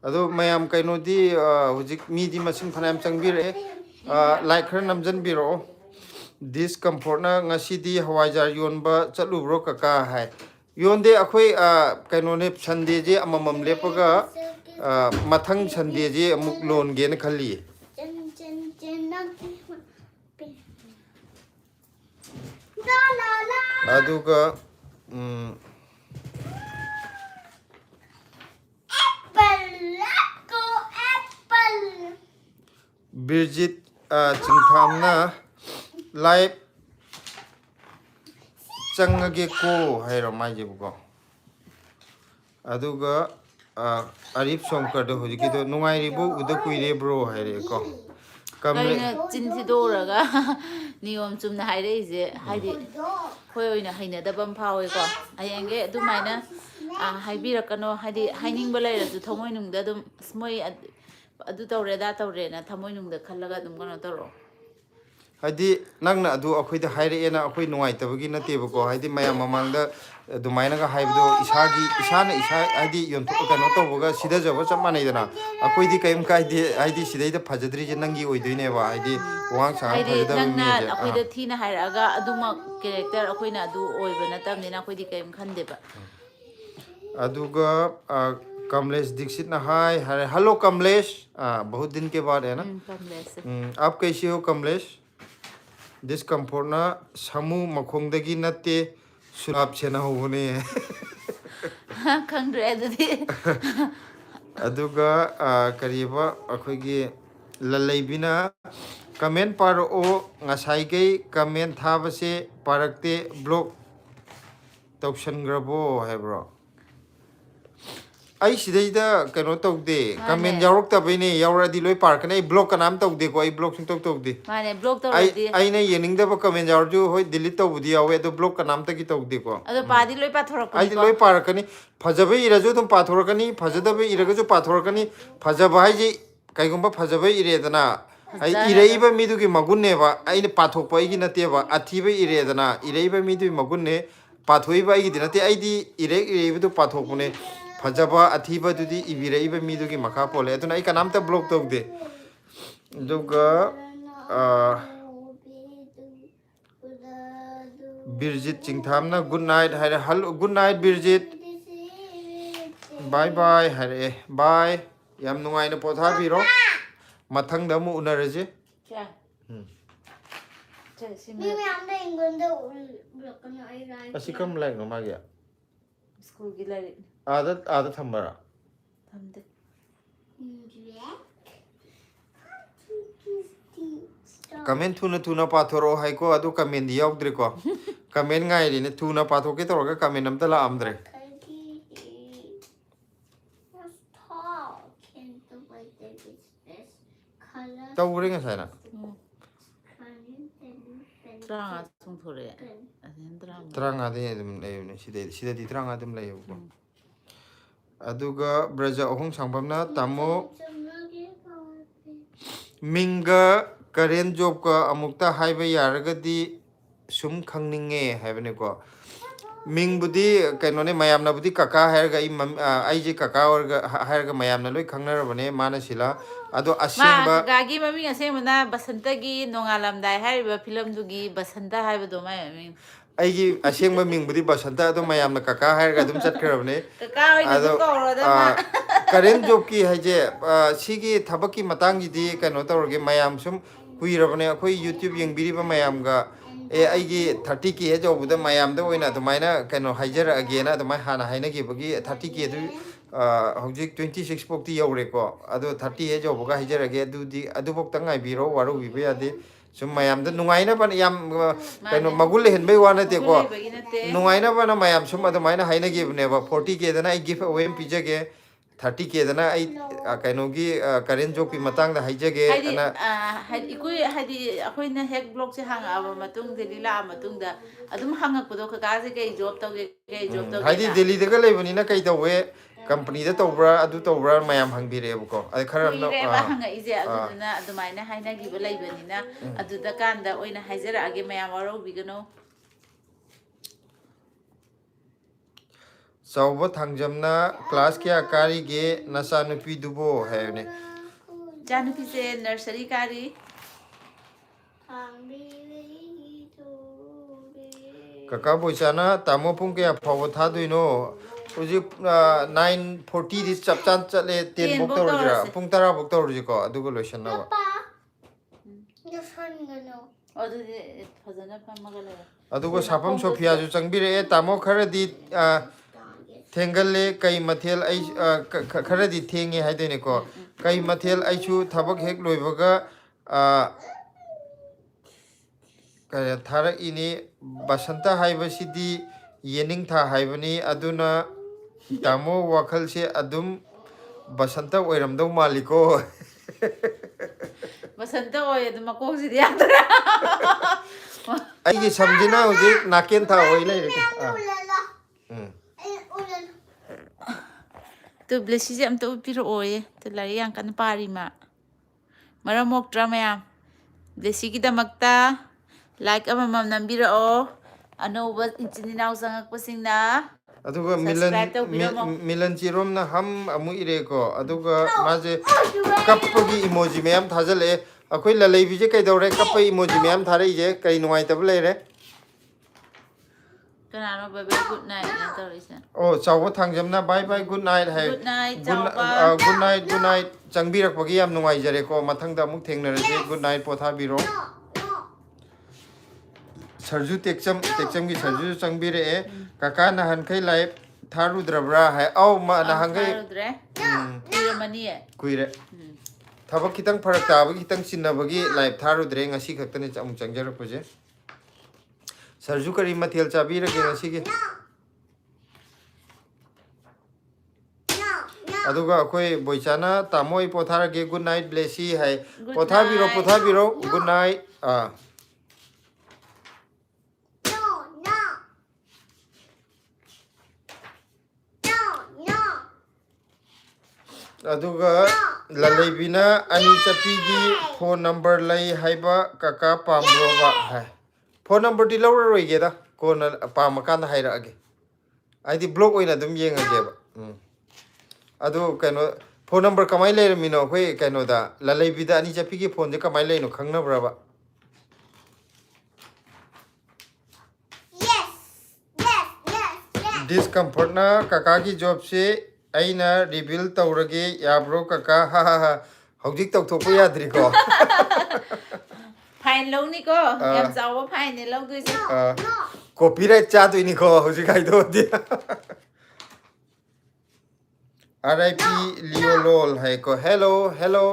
ꯑꯗꯣ ꯃꯌꯥꯝ ꯀꯩꯅꯣꯗꯤ ꯍꯧꯖꯤक ꯃꯤꯗꯤ ꯃꯁꯤꯡ ꯐꯅꯌꯥꯝ ꯆꯪꯕꯤꯔꯛꯑꯦ ꯂꯥꯏꯛ ꯈꯔ ꯅꯝꯖꯟꯕꯤꯔꯛꯑꯣ ꯗꯤꯁꯀꯝꯐꯣꯔꯠꯅ ꯉꯁꯤꯗꯤ ꯍꯋꯥꯏꯖꯥꯔ ꯌꯣꯟꯕ ꯆꯠꯂꯨꯕ꯭ꯔꯣ ꯀꯀꯥ ꯍꯥꯏ ꯌꯣꯟꯗꯦ ꯑꯩꯈꯣꯏ ꯀꯩꯅꯣꯅꯦ ꯁꯟꯗꯦꯁꯦ ꯑꯃꯃꯝ ꯂꯦꯞꯄꯒ ꯃꯊꯪ ꯁꯟꯗꯦꯁꯦ ꯑꯃꯨꯛ ꯂꯣꯟꯒꯦꯅ ꯈꯜꯂꯤꯌꯦ ꯑꯗꯨꯒ ꯕꯤꯔꯖꯤꯠ ꯆꯤꯡꯊꯥꯝꯅ ꯂꯥꯏꯞ ꯆꯪꯉꯒꯦꯀꯣ ꯍꯥꯏꯔꯣ ꯃꯥꯏꯁꯤꯕꯨꯀꯣ ꯑꯗꯨꯒ ꯑꯔꯤꯐ ꯁꯣꯝꯀꯔꯗꯣ ꯍꯧꯖꯤꯛꯀꯤꯗꯣ ꯅꯨꯡꯉꯥꯏꯔꯤꯕꯣ ꯎꯗ ꯀꯨꯏꯔꯦꯕ꯭ꯔꯣ ꯍꯥꯏꯔꯛꯑꯦꯀꯣ ꯀꯩꯅꯣ ꯆꯤꯟ ꯊꯤꯗꯣꯛꯎꯔꯒ ꯅꯤꯌꯣꯝ ꯆꯨꯝꯅ ꯍꯥꯏꯔꯛꯏꯁꯦ ꯍꯥꯏꯗꯤ ꯑꯩꯈꯣꯏ ꯑꯣꯏꯅ ꯍꯩꯅꯗꯕ ꯑꯃ ꯐꯥꯎꯋꯦꯀꯣ ꯍꯌꯦꯡꯒꯩ ꯑꯗꯨꯃꯥꯏꯅ ꯍꯥꯏꯕꯤꯔꯛꯀꯅꯣ ꯍꯥꯏꯗꯤ ꯍꯥꯏꯅꯤꯡꯕ ꯂꯩꯔꯁꯨ ꯊꯃꯣꯏꯅꯨꯡꯗ ꯑꯗꯨꯝ ꯑꯁ ꯃꯣꯏ ꯑꯗꯨ ꯇꯧꯔꯦ ꯑꯗꯥ ꯇꯧꯔꯦꯅ ꯊꯃꯣꯏꯅꯨꯡꯗ ꯈꯜꯂꯒ ꯑꯗꯨꯝ ꯀꯩꯅꯣ ꯇꯧꯔꯛꯑꯣ ꯍꯥꯏꯗꯤ ꯅꯪꯅ ꯑꯗꯨ ꯑꯩꯈꯣꯏꯗ ꯍꯥꯏꯔꯛꯑꯦꯅ ꯑꯩꯈꯣꯏ ꯅꯨꯡꯉꯥꯏꯇꯕꯒꯤ ꯅꯠꯇꯦꯕꯀꯣ ꯍꯥꯏꯗꯤ ꯃꯌꯥꯝ ꯃꯃꯥꯡꯗ ꯑꯗꯨꯃꯥꯏꯅꯒ ꯍꯥꯏꯕꯗꯣ ꯏꯁꯥꯅ ꯏꯁꯥ ꯍꯥꯏꯗꯤ ꯀꯩꯅꯣ ꯇꯧꯕꯒ ꯁꯤꯗꯖꯕ ꯆꯞ ꯃꯥꯟꯅꯩꯗꯅ ꯑꯩꯈꯣꯏꯗꯤ ꯀꯔꯤꯝ ꯀꯥꯏꯗꯦ ꯍꯥꯏꯗꯤ ꯁꯤꯗꯩꯗ ꯐꯖꯗ꯭ꯔꯤꯁꯦ ꯅꯪꯒꯤ ꯑꯣꯏꯗꯣꯏꯅꯦꯕ ꯍꯥꯏꯗꯤ ꯋꯥꯉꯥꯡ ꯁꯉꯥꯡ ꯍꯥꯏꯗꯤ ꯐꯖꯗꯕ ꯅꯪꯅ ꯃꯤꯁꯦ ꯑꯩꯈꯣꯏꯗ ꯊꯤꯅ ꯍꯥꯏꯔꯛꯑꯒ ꯑꯗꯨꯃꯛ ꯀꯦꯔꯦꯛꯇꯔ ꯑꯩꯈꯣꯏꯅ ꯑꯗꯨ ꯑꯣꯏꯕ ꯅꯠꯇꯕꯅꯤꯅ ꯑꯩꯈꯣꯏꯗꯤ ꯀꯔꯤꯝ ꯈꯟꯗꯦꯕ अदुगा कमलेश दीक्षित ने हाय हरे हेलो कमलेश बहुत दिन के बाद है ना कमलेश आप कैसे हो कमलेश डिस्कम्फोर्ट ना समू मखोंदगी नत्ते सुनाब से ना होने खंड्रे अदुदी अदुगा करीबा अखोगी ललैबिना कमेंट पारओ ngसाइगै कमेंट थाबसे पारक्ते ब्लॉग तौसनग्रबो हैब्रो आई सिदैदा कनो तौदे कमेंट यावरक्तबैने यावरदि लोय पारकने आई ब्लॉक कनाम तौदे को आई ब्लॉक सिंग तौदे माने ब्लॉक आई तौरदि आइना येनिंगदब कमेंट यावरजु होय डिलीट तौबुदि यावे अदो ब्लॉक कनाम तकी तौदे को अदो पादी लोय पाथोरकनी आई लोय पारकनी फजबे इरजु तुम पाथोरकनी फजदबे इरगजु पाथोरकनी फजब हाइजे कईगुंबा फजबे इरेदना आई इरेइबा मिदुगी मगुन्नेबा आइने पाथोकपा आइगी नतेबा अथीबे इरेदना इरेइबा मिदुगी मगुन्ने पाथोइबा आइगी नते आइदी इरेइबदु पाथोकपने फजबा अथीबदुदी इबिरेइबा मिदुगी मखा पोले अदुना आई कनामता ब्लॉक तौदे दुगा बिरजित चिंगथामना good night hi hello good night Birjit bye bye hi bye याम नुंगाइना पोथाबिरो मथंगदा मु उनरजे असिकम लाइक नो मागिया स्कूल की लाइक आदा थंबरा थंदे कमेंट थुना पाथोरो हाइको अदु कमेंट यावद्रेको कमेंट गाइरिने थुना पाथोके तोरगा कमेंट अमता लामद्रे तौरे ngसाइना ट्रांगा सुंथोरे ट्रांगा दे अदुम लेयने सिदे ट्रांगा अदुम लेयबको अदुगा ब्रजा अहों सांबमना तामो मिंगा करेंट जॉब का अमुक्ता हाइबे यारगदी सुम खंगनिंगे हाइबनेको मिंगबुदी कैनोने मयामनाबुदी काका हायरगा आइजे काका औरगा हायरगा मयामना लोय खंगनरबने माना सिला अदो असेंबा गागी ममिंग असेंबना बसंतगी नोंगालमदाय हाइबा फिल्म दुगी बसंत हाइबदो माय ममिंग अꯩꯒꯤ ꯑꯁꯦꯡꯕ ꯃꯤꯡꯕꯨꯗꯤ ꯕꯁꯟꯇ ꯑꯗꯨꯝ ꯃꯌꯥꯝꯅ ꯀꯀꯥ ꯍꯥꯏꯔꯒ ꯑꯗꯨꯝ ꯆꯠꯈ꯭ꯔꯕꯅꯦ ꯀꯀꯥ ꯑꯣꯏꯅ ꯑꯗꯨꯝ ꯀꯧꯔꯣꯗ ꯃꯥ ꯀꯔꯦꯟ ꯖꯣꯕꯀꯤ ꯍꯥꯏꯁꯦ ꯁꯤꯒꯤ ꯊꯕꯛꯀꯤ ꯃꯇꯥꯡꯁꯤꯗꯤ ꯀꯩꯅꯣ ꯇꯧꯔꯒꯦ ꯃꯌꯥꯝ ꯁꯨꯝ ꯀꯨꯏꯔꯕꯅꯦ ꯑꯩꯈꯣꯏ ꯌꯨꯇ꯭ꯌꯨꯕ ꯌꯦꯡꯕꯤꯔꯤꯕ ꯃꯌꯥꯝꯒ ꯑꯩꯒꯤ 30K ꯌꯧꯕꯗ ꯃꯌꯥꯝꯗ ꯑꯣꯏꯅ ꯑꯗꯨꯃꯥꯏꯅ ꯀꯩꯅꯣ ꯍꯥꯏꯖꯔꯛꯑꯒꯦꯅ ꯑꯗꯨꯃꯥꯏꯅ ꯍꯥꯟꯅ ꯍꯥꯏꯅꯈꯤꯕꯒꯤ 30K ꯑꯗꯨ ꯍꯧꯖꯤꯛ 26 ꯐꯥꯎꯇꯤ ꯌꯧꯔꯦꯀꯣ ꯑꯗꯣ 30 ꯌꯧꯕꯒ ꯍꯥꯏꯖꯔꯒꯦ ꯑꯗꯨꯗꯤ ꯑꯗꯨꯐꯥꯎꯇ ꯉꯥꯏꯕꯤꯔꯣ ꯋꯥꯔꯧꯕꯤꯕ ꯌꯥꯗꯦ ꯁꯨꯝ ꯃꯌꯥꯝꯗ ꯅꯨꯡꯉꯥꯏꯅꯕ ꯌꯥꯝ ꯀꯩꯅꯣ ꯃꯒꯨꯟ ꯂꯩꯍꯟꯕꯩ ꯋꯥ ꯅꯠꯇꯦꯀꯣ ꯅꯨꯡꯉꯥꯏꯅꯕꯅ ꯃꯌꯥꯝ ꯁꯨꯝ ꯑꯗꯨꯃꯥꯏꯅ ꯍꯥꯏꯅꯈꯤꯕꯅꯦꯕ 40Kꯗꯅ ꯑꯩ ꯒꯤꯐ ꯑꯋꯦ ꯑꯃ ꯄꯤꯖꯒꯦ 30Kꯗꯅ ꯑꯩ ꯀꯩꯅꯣꯒꯤ ꯀꯔꯦꯟ ꯖꯣꯕꯀꯤ ꯃꯇꯥꯡꯗ ꯍꯥꯏꯖꯒꯦ ꯑꯅ ꯏꯀꯨꯏ ꯍꯥꯏꯗꯤ ꯑꯩꯈꯣꯏꯅ ꯍꯦꯛ ꯕ꯭ꯂꯣꯛꯁꯦ ꯍꯥꯡꯉꯛꯑꯕ ꯃꯇꯨꯡ ꯗꯦꯜꯂꯤ ꯂꯥꯛꯑ ꯃꯇꯨꯡꯗ ꯑꯗꯨꯝ ꯍꯪꯉꯛꯄꯗꯣ ꯀꯀꯥꯁꯦ ꯀꯩ ꯖꯣꯕ ꯇꯧꯒꯦ ꯀꯩ ꯖꯣꯕ ꯇꯧꯒꯦ ꯍꯥꯏꯗꯤ ꯗꯦꯜꯂꯤꯗꯒ ꯂꯩꯕꯅꯤꯅ ꯀꯩ ꯇꯧꯋꯦ ꯀꯝꯄꯅꯤꯗ ꯇꯧꯕ꯭ꯔꯥ ꯑꯗꯨ ꯇꯧꯕ꯭ꯔꯥ ꯃꯌꯥꯝ ꯍꯪꯕꯤꯔꯛꯑꯦꯕꯀꯣ ꯑꯗꯩ ꯈꯔ ꯀꯨꯏꯔꯦꯕ ꯍꯪꯉꯛꯏꯁꯦ ꯑꯗꯨꯗꯨꯅ ꯑꯗꯨꯃꯥꯏꯅ ꯍꯥꯏꯅꯈꯤꯕ ꯂꯩꯕꯅꯤꯅ ꯑꯗꯨꯗ ꯀꯥꯟꯗ ꯑꯣꯏꯅ ꯍꯥꯏꯖꯔꯛꯑꯒꯦ ꯃꯌꯥꯝ ꯋꯥꯔꯧꯕꯤꯒꯅꯨ ꯆꯥꯎꯕ ꯊꯥꯡꯖꯝꯅ ꯀ꯭ꯂꯥꯁ ꯀꯌꯥ ꯀꯥꯔꯤꯒꯦ ꯅꯆꯥꯅꯨꯄꯤꯗꯨꯕꯣ ꯍꯥꯏꯕꯅꯦ ꯏꯆꯥꯅꯨꯄꯤꯁꯦ ꯅꯔꯁꯔꯤ ꯀꯥꯔꯤ ꯀꯀꯥ ꯕꯣꯏꯆꯥꯅ ꯇꯥꯃꯣ ꯄꯨꯡ ꯀꯌꯥ ꯐꯥꯎꯕ ꯊꯥꯗꯣꯏꯅꯣ ꯍꯧꯖꯤꯛ 9:40ꯗꯤ ꯆꯞ ꯆꯥꯅ ꯆꯠꯂꯦ 10 ꯐꯥꯎ ꯇꯧꯔꯁꯤꯔꯥ ꯄꯨꯡ 10 ꯐꯥꯎ ꯇꯧꯔꯁꯤꯀꯣ ꯑꯗꯨꯒ ꯂꯣꯏꯁꯟꯅꯕ ꯑꯗꯨꯗꯤ ꯐꯖꯅ ꯐꯝꯃꯒ ꯂꯩ ꯑꯗꯨꯒ ꯁꯥꯐꯝ ꯁꯣꯐꯤꯌꯥꯁꯨ ꯆꯪꯕꯤꯔꯛꯑꯦ ꯇꯥꯃꯣ ꯈꯔꯗꯤ ꯊꯦꯡꯒꯜꯂꯦ ꯀꯩ ꯃꯊꯦꯜ ꯑꯩ ꯈꯔꯗꯤ ꯊꯦꯡꯉꯦ ꯍꯥꯏꯗꯣꯏꯅꯦꯀꯣ ꯀꯩ ꯃꯊꯦꯜ ꯑꯩꯁꯨ ꯊꯕꯛ ꯍꯦꯛ ꯂꯣꯏꯕꯒ ꯊꯥꯔꯛꯏꯅꯤ ꯕꯁꯟꯇ ꯍꯥꯏꯕꯁꯤꯗꯤ ꯌꯦꯅꯤꯡꯊꯥ ꯍꯥꯏꯕꯅꯤ ꯑꯗꯨꯅ ꯇꯥꯃꯣ ꯋꯥꯈꯜꯁꯦ ꯑꯗꯨꯝ ꯕꯁꯟꯇ ꯑꯣꯏꯔꯝꯗꯧ ꯃꯥꯜꯂꯤꯀꯣ ꯕꯁꯟꯇ ꯑꯣꯏ ꯑꯗꯨꯝ ꯃꯀꯣꯛꯁꯤꯗꯤ ꯌꯥꯗ꯭ꯔꯦ ꯑꯩꯒꯤ ꯁꯝꯁꯤꯅ ꯍꯧꯖꯤꯛ ꯅꯥꯀꯦꯟ ꯊꯥ ꯑꯣꯏ ꯂꯩꯔꯦ ꯇꯨ ꯕ꯭ꯂꯦꯁꯤꯁꯦ ꯑꯝꯇ ꯎꯠꯄꯤꯔꯛꯑꯣꯌꯦ ꯇꯨ ꯂꯥꯏꯔꯤꯛ ꯌꯥꯝ ꯀꯟꯅ ꯄꯥꯔꯤ ꯃꯥ ꯃꯔꯝ ꯃꯣꯛꯇ꯭ꯔꯥ ꯃꯌꯥꯝ ꯕ꯭ꯂꯦꯁꯤꯒꯤꯗꯃꯛꯇ ꯂꯥꯏꯛ ꯑꯃꯃꯝ ꯅꯝꯕꯤꯔꯛꯑꯣ ꯑꯅꯧꯕ ꯏꯆꯤꯟ ꯏꯅꯥꯎ ꯆꯪꯉꯛꯄꯁꯤꯡꯅ ꯑꯗꯨꯒ ꯁꯕꯁꯀ꯭ꯔꯥꯏꯕ ꯇꯧꯕꯤꯔꯝꯃꯣ ꯃꯤꯂꯟ ꯆꯤꯔꯣꯝꯅ ꯍꯝ ꯑꯃꯨꯛ 이래ꯀꯣ ꯑꯗꯨꯒ ꯃꯥꯁꯦ ꯀꯞꯄꯒꯤ ꯏꯃꯣꯖꯤ ꯃꯌꯥꯝ ꯊꯥꯖꯜꯂꯛꯑꯦ ꯑꯩꯈꯣꯏ ꯂꯂꯩꯕꯤꯁꯦ ꯀꯩꯗꯧꯔꯦ ꯀꯞꯄꯒꯤ ꯏꯃꯣꯖꯤ ꯃꯌꯥꯝ ꯊꯥꯔꯛꯏꯁꯦ ꯀꯔꯤ ꯅꯨꯡꯉꯥꯏꯇꯕ ꯂꯩꯔꯦ ꯀꯅꯥꯅꯣ ꯕꯥꯏ ꯒꯨꯗ ꯅꯥꯏꯠꯅ ꯇꯧꯔꯤꯁꯦ ꯑꯣ ꯆꯥꯎꯕ ꯊꯥꯡꯖꯝꯅ ꯕꯥꯏ ꯕꯥꯏ ꯒꯨꯗ ꯅꯥꯏꯠ ꯍꯥꯏ ꯒꯨꯗ ꯅꯥꯏꯠ ꯆꯥꯎꯕ ꯒꯨꯗ ꯅꯥꯏꯠ ꯆꯪꯕꯤꯔꯛꯄꯒꯤ ꯌꯥꯝ ꯅꯨꯡꯉꯥꯏꯖꯔꯦꯀꯣ ꯃꯊꯪꯗ ꯑꯃꯨꯛ ꯊꯦꯡꯅꯔꯁꯤ ꯒꯨꯗ ꯅꯥꯏꯠ ꯄꯣꯊꯥꯕꯤꯔꯣ ꯁꯔꯖꯨ ꯇꯦꯛꯆꯝꯒꯤ ꯁꯔꯖꯨꯁꯨ ꯆꯪꯕꯤꯔꯛꯑꯦ ꯀꯀꯥ ꯅꯍꯥꯟꯈꯩ ꯂꯥꯏꯞ ꯊꯥꯔꯨꯗ꯭ꯔꯕ꯭ꯔꯥ ꯍꯥꯏ ꯑꯧ ꯅꯍꯥꯟꯈꯩ ꯊꯥꯔꯨꯗ꯭ꯔꯦ ꯀꯨꯏꯔꯝꯃꯅꯤꯌꯦ ꯀꯨꯏꯔꯦ ꯊꯕꯛ ꯈꯤꯇꯪ ꯐꯔꯛ ꯇꯥꯕꯒꯤ khitang चिन्नꯕꯒꯤ ꯂꯥꯏꯞ ꯊꯥꯔꯨꯗ꯭ꯔꯦ ꯉꯁꯤ ꯈꯛꯇꯅꯤ ꯑꯃꯨꯛ ꯆꯪꯖꯔꯛꯄꯁꯦ ꯁꯔꯖꯨ ꯀꯔꯤ ꯃꯊꯦꯜ ꯆꯥꯕꯤꯔꯒꯦ ꯉꯁꯤꯒꯤ ꯑꯗꯨꯒ ꯑꯩꯈꯣꯏ ꯕꯣꯏꯆꯥꯅ ꯇꯥꯃꯣ ꯑꯩ ꯄꯣꯊꯥꯔꯒꯦ ꯒꯨꯗ ꯅꯥꯏꯠ ꯕ꯭ꯂꯦꯁꯤ ꯍꯥꯏ ꯒꯨꯗ ꯄꯣꯊꯥꯕꯤꯔꯣ ꯅꯥꯏꯠ ꯄꯣꯊꯥꯕꯤꯔꯣ ꯒꯨꯗ ꯅꯥꯏꯠ ꯑꯗꯨꯒ ꯂꯂꯩꯕꯤꯅ ꯑꯅꯤ ꯆꯠꯄꯤꯒꯤ ꯐꯣꯟ ꯅꯝꯕꯔ ꯂꯩ ꯍꯥꯏꯕ ꯀꯀꯥ ꯄꯥꯝꯕ꯭ꯔꯣꯕ ꯍꯥꯏ ꯐꯣꯟ ꯅꯝꯕꯔꯗꯤ ꯂꯧꯔꯔꯣꯏꯒꯦꯗ ꯀꯣꯟꯅ ꯄꯥꯝꯃꯀꯥꯟꯗ ꯍꯥꯏꯔꯛꯑꯒꯦ ꯍꯥꯏꯗꯤ ꯕ꯭ꯂꯣꯛ ꯑꯣꯏꯅ ꯑꯗꯨꯝ ꯌꯦꯡꯉꯒꯦꯕ ꯑꯗꯨ ꯀꯩꯅꯣ ꯐꯣꯟ ꯅꯝꯕꯔ ꯀꯃꯥꯏꯅ ꯂꯩꯔꯝꯃꯤꯅꯣ ꯑꯩꯈꯣꯏ ꯀꯩꯅꯣꯗ ꯂꯂꯩꯕꯤꯗ ꯑꯅꯤ ꯆꯠꯄꯤꯒꯤ ꯐꯣꯟꯁꯦ ꯀꯃꯥꯏꯅ ꯂꯩꯔꯤꯅꯣ ꯈꯪꯅꯕ꯭ꯔꯕ ꯗꯤꯁꯀꯝꯐꯣꯔꯠꯅ ꯀꯀꯥꯒꯤ ꯖꯣꯕꯁꯦ ꯑꯩꯅ ꯔꯤꯚꯤꯜ ꯇꯧꯔꯒꯦ ꯌꯥꯕ꯭ꯔꯣ ꯀꯀꯥ ꯍꯥ ꯍꯥ ꯍꯥ ꯍꯧꯖꯤꯛ ꯇꯧꯊꯣꯛꯄ ꯌꯥꯗ꯭ꯔꯤꯀꯣ ꯐꯥꯏꯟ ꯂꯧꯅꯤꯀꯣ ꯌꯥꯝ ꯆꯥꯎꯕ ꯐꯥꯏꯟꯅꯦ ꯂꯧꯗꯣꯏꯁꯦ ꯀꯣꯄꯤꯔꯥꯏꯠ ꯆꯥꯗꯣꯏꯅꯤꯀꯣ ꯍꯧꯖꯤꯛ ꯍꯥꯏꯗꯣꯛꯑꯗꯤ RIP Liolol haiko hello hello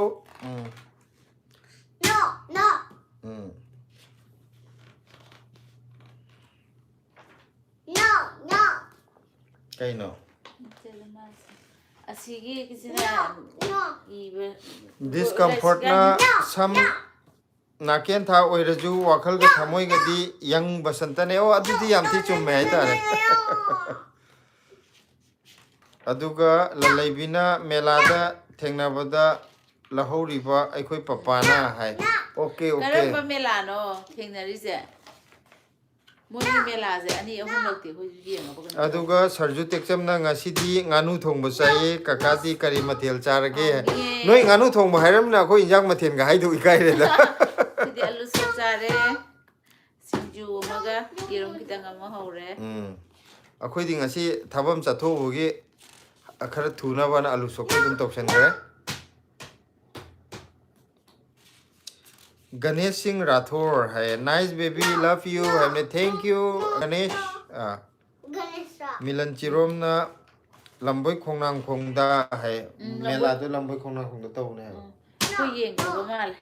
Kaino ꯑꯁꯤꯒꯤ ꯀꯤꯁꯤꯅ ꯏꯕ discomfort na sam naken tha oiraju wakhal ga thamoi ga di yang basantane o adudi yam thi chumme hai tare aduga lalaibina melada thengnabada lahoriba aikoi papana hai okay okay ꯀꯔꯝꯕ ꯃꯦꯂꯥꯅꯣ ꯊꯦꯡꯅꯔꯤꯁꯦ ꯃꯣꯏꯒꯤ ꯃꯦꯂꯥꯁꯦ ꯑꯅꯤ ꯑꯍꯨꯝ ꯂꯛꯇꯤ ꯑꯩꯈꯣꯏꯁꯨ ꯌꯦꯡꯉꯕ aduga sarju tekchamna ngasidi nganu thongba chai kakati kari mathel charage noi nganu thongba hairamna khoi injang mathen ga haidu ikai re da ꯁꯤꯗꯤ ꯑꯂꯨ ꯁꯣꯛ ꯆꯥꯔꯦ ꯁꯤꯡꯖꯨ ꯑꯃꯒ ꯌꯦꯔꯨꯝ ꯈꯤꯇꯪ ꯑꯃ ꯍꯧꯔꯦ ꯑꯩꯈꯣꯏꯗꯤ ꯉꯁꯤ ꯊꯕꯝ ꯆꯠꯊꯣꯛꯎꯕꯒꯤ ꯈꯔ ꯊꯨꯅꯕꯅ ꯑꯂꯨ ꯁꯣꯛ ꯑꯗꯨꯝ ꯇꯧꯁꯟꯈ꯭ꯔꯦ Ganesh Singh Rathore hai nice baby love you have thank you Ganesh Milan Chirom na lamboy khongnang khongda hai mela do lamboy khongnang khongda tawne hai ꯑꯩꯈꯣꯏ ꯌꯦꯡꯗꯕ ꯃꯥꯜꯂꯦ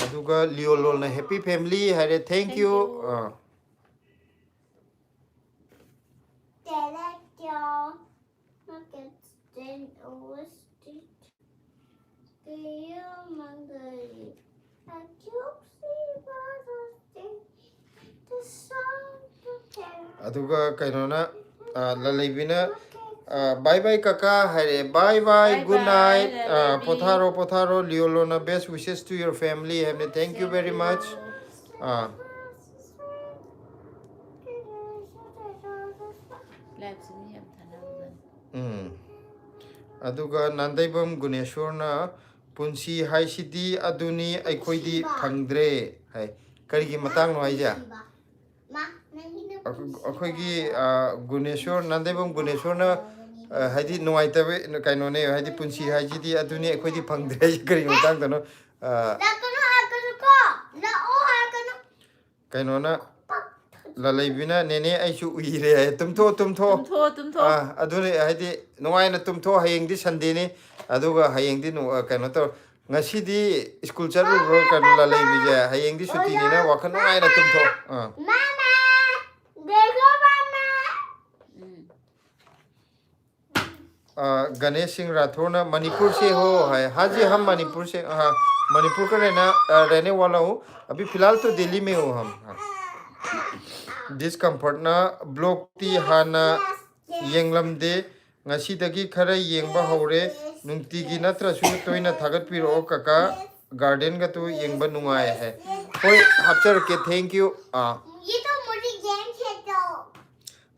aduga Liolol na happy family hai thank you aduga kainona lalaibina bye bye kaka hai bye bye good night potharo potharo Liolona best wishes to your family have thank you very much ꯂꯥꯏꯞꯁꯦ ꯃꯤ ꯌꯥꯝ ꯊꯥꯅꯕꯖꯥꯠꯅꯤ aduga Nandaibam Guneshwarna punsi haisidi aduni aikhoidi phangdre hai karigi matang no haija akhoigi Guneshwar Nandaibam Guneshwarna haidi nuaitabe kainone haidi punsi haisidi aduni aikhoidi phangdre karigi matang dano kainona lalaibina nene aisu uire tumtho adune haidi nuaina tumtho hayengdi sunday ni aduga hayengdi kaino to ngasidi school charu ro kan lalaibije hayengdi suti ni na wakhan nuaina tumtho mama dekho mama Ganesh Singh Rathore na Manipur se ho hai haji ham Manipur se Manipur का रहने वाला हूँ अभी फिलहाल तो दिल्ली में हूँ हम डिस्कम्फर्ट ना ब्लॉक टी हाना येंगलमदे ngasi खरा येंगबा हौरे नुंगतिगी नत्रसु तोइना थागतपिरो काका गार्डन का तो येंगबा नुंगाय है होय हापचर के थैंक यू ये तो मुझे गेम खेलता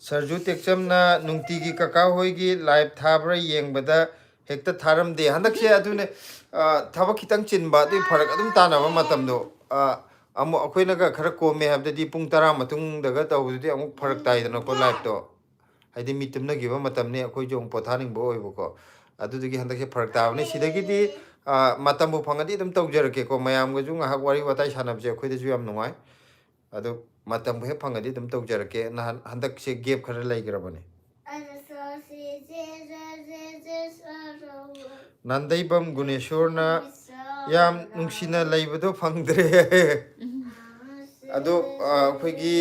सरजू टेक्चम ना नुंगतिगी काका होइगी लाइव थाब्रा येंगबदा हेक्ता थारम दे हंदक से अदुने थबक खितंग चिनबा दु फरक अदुम तानाबा मतमदो अमु अखोइनगा खरा कोमे हाबददी पुंग 10 मतुंगदगा तौबददी अमु फरक ताइदना को लाइव तो हाइदि मितुमनगिबा मतमने अखोइ जों पोथानिंगबो ओइबको अदुदगी हंदक से फरक ताबने सिदगिदी मतमबु फंगदी अदुम तौजरके को मयामगजु ngahak wari watai sanabje अखोइदजु याम नुंगाय अदु मतम हे फंगदी अदुम तौजरके नहन हंदक से गेप खरा लैग्रबने नंदैबम गुनेश्वरना याम नुंसिना लैबदो फंगद्रे अदो अखोइगी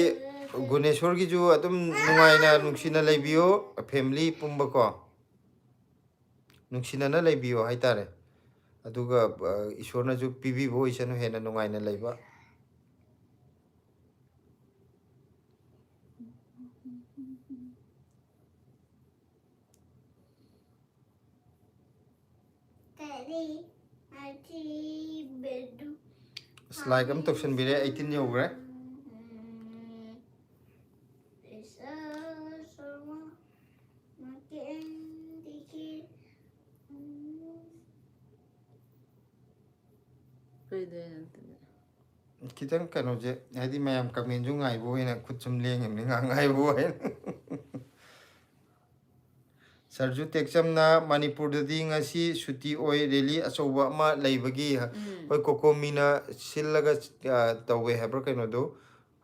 गुनेश्वर की जो अदुम नुंगाइना नुंसिना लैबियो फैमिली पुंबको नुंसिना लैबियो हाइतारे अदुगा ईश्वरना जो पीबी बो इसन हेना नुंगाइना लैबा स्लाइक हम तोक्सन बिरे 18 योग्रे खितंग कनोजे हाइदि मयाम कमेन जो ngaइबो हेना खुचम लेंगम नि ngaइबो हे सरजू टेक्चम ना मणिपुर ददी ngasi सुटी ओय रेली अचौबा अमा लैबगी होय कोकोमीना सिलगा तवे हेबर कनो दो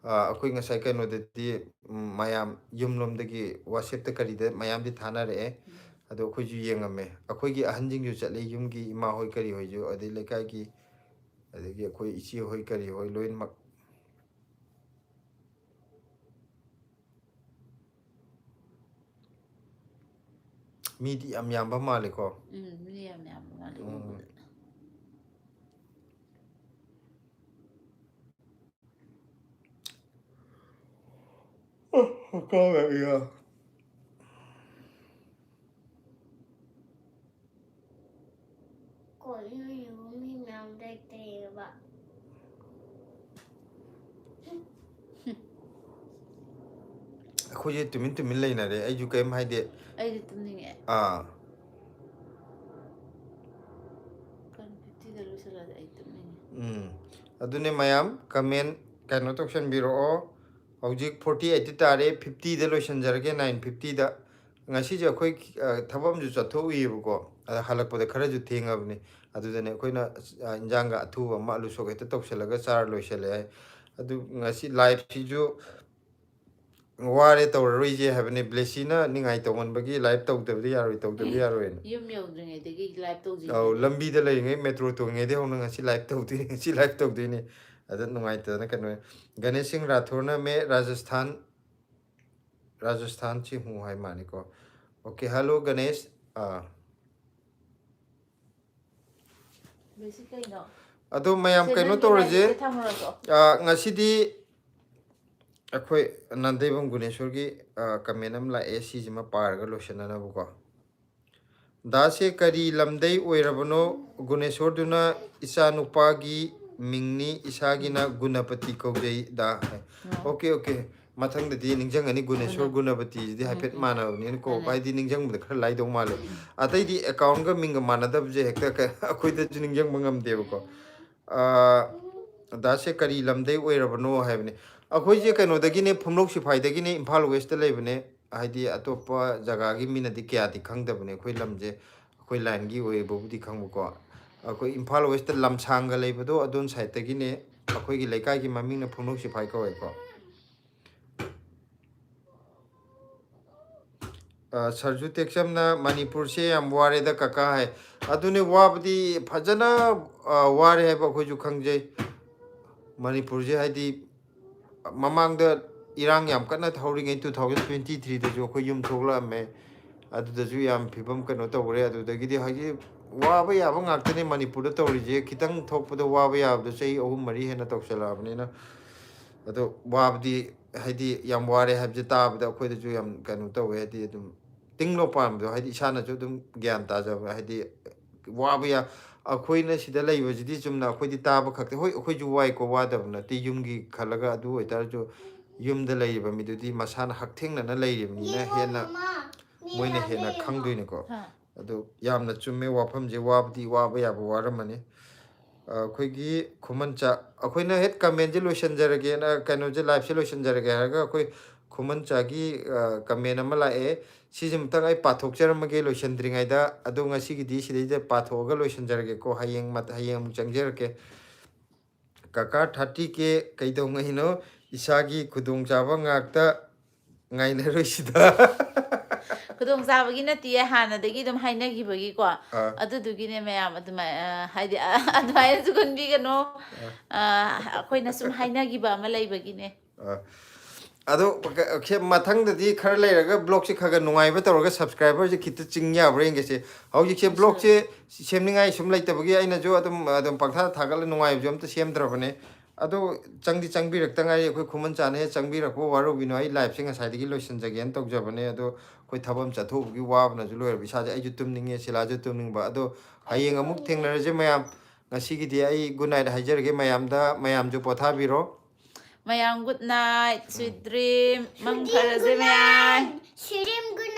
अखोइ ngasai कनो ददी मयाम युमलोमदगी वासेप त करिदे मयाम दि थाना रे अदो अखोइ जु येंगमे अखोइ की अहनजिंग जु चले युमगी इमा होय करी होय जो अदि लेकाय की अदगी अखोइ इची होय करी होय लोइन मक मीदी याम याम माले को ꯃꯤ ꯌꯥꯝ ꯌꯥꯝꯕ ꯃꯥꯜꯂꯦ ꯎꯕꯗ कोई नहीं नाम देखते हैं बा अखोइ तुमिन तुमिन लेना रे आई जु केम हाइदे ꯑꯩꯗꯤ ꯇꯨꯝꯅꯤꯡꯉꯦ ꯀꯟ 50ꯗ ꯂꯣꯏꯁꯤꯜꯂꯗꯤ ꯑꯩ ꯇꯨꯝꯅꯤꯡꯉꯦ अदुने मयाम कमेंट कनो तोक्सन बिरो हौजिक 48 तारे 50 द लोशन जरगे 950 दा ngasi je khoi thabam ju chatho uibuko halakpode khara ju thengabni adudane khoina injanga athu ma alu so gete tokselaga char loisele adu ngasi live si ju ware tawroi je habne blessy na ningai tawon bagi live tawdabdi yaroi tawdabdi yaroi ꯌꯨꯝ ꯌꯧꯗ꯭ꯔꯤꯉꯩꯗꯒꯤ ꯂꯥꯏꯚ ꯇꯧꯖꯩ au lambi da lai ngai metro to ngai de hona ngasi live tawdi ngasi live tawdi ni ada nungai ta na kano ganesh singh rathore na me rajasthan chi hu hai mani ko okay hello ganesh ꯕꯦꯁꯤ ꯀꯩꯅꯣ ado mayam kaino tawraje ꯊꯝꯃꯨꯔꯁꯨ ngasi di akhoi nandaibam guneshwar gi comment am la ac jima parga loshana na bu ko दासे करी लमदई ओइरबनो गुनेश्वर दुना इसा नुपागी मिंगनी इसागिना गुणपति कौजई दा ओके ओके मथंग ददी निंजंग अनि गुनेश्वर गुणपति दि हाइफेट मानवनि को बाइदि निंजंग बद खर लाइदौ माले अतै दि अकाउंट गा मिंग मानदब जे हेक्ता अखोइ द निंजंग मंगम देबको दासे करी लमदई ओइरबनो हाइबने अखोइ जे कनो दगिने फुमलोक सिफाइ दगिने इम्फाल वेस्ट लेबने हाइदि अतोप जगागी मिनदि क्यादि खंगदबने अखोइ लमजे अखोइ लाइन गी ओइबोबुदि खंगबको अखोइ इम्फाल वेस्ट लमसांग लेबदो अदोन साइड तगिने अखोइ गी लेकाइ गी ममिंग न फुमलोक सिफाइ कवैको सरजू टेक्सम ना मणिपुर से याम वारे द काका है अदुने वाबदी फजना वारे है अखोइ जु खंगजे मणिपुर जे हाइदि ममांग द इरांग याम कन्ना थौरिङै 2023 दा जो अखोइ युम थोगलामे अदुदजु याम फिबम कनो तवरे अदुदगिदि हाइदि Baba याबा ngaktani manipur da tawrije khitang thokpada waba yabda chei ahum mari hena tawsalabnina ado wabdi haidi yam ware habje tabda akhoi da ju yam kanu tawe haidi dum tinglo pamdo haidi isana ju dum gyan ta ja haidi waba ya akhoi na sida leiba jidi chumna akhoi di taba khakte hoi akhoi ju wai ko wadabna ti yumgi khalaga adu oitar ju yumda leiba midudi masana hakthengna na leiribni na hena moina hena khangdoine ko ado yamna chumme wafam je wabdi waba ya waramani akhoi khumancha akhoi na het comment je lotion jarage na kano je live se lotion jarage haga akhoi khumancha gi comment ama la e sijim tang ai pathok charamage lotion dringai da ado ngasi gi di sidai de pathoga lotion jarage ko hayeng mat hayeng changjerake kaka 30 ke kaidong ngai no isagi khudung chaba ngakta ngai le roisida khudong sabagi na tiye hana degi dum haina gi bagi ko adu dugi ne mayam adu ma haidi adu ay su kun bi gano akoi na sum haina gi ba ma lai bagi ne ado ke mathang da di khar lai raga blog se khaga nungai ba tawra subscriber je khit ching ya breng ge se hau ji ke blog se semningai sum lai tabagi aina jo adum pangtha thagal nungai jom ta sem drabane ado changdi changbi rak tangai akhoi khuman chane changbi rak ko waru bino ai live sing asai digi lotion jagen tok jabane ado koi thabam chatho gi wab na ju loir bisa je ai ju tumninge sila ju tumning ba ado hayeng amuk thengnar je mayam ngasi gi di ai good night haijar ge mayam da mayam ju potha biro mayam good night sweet dream mang phara je mayam Shirim good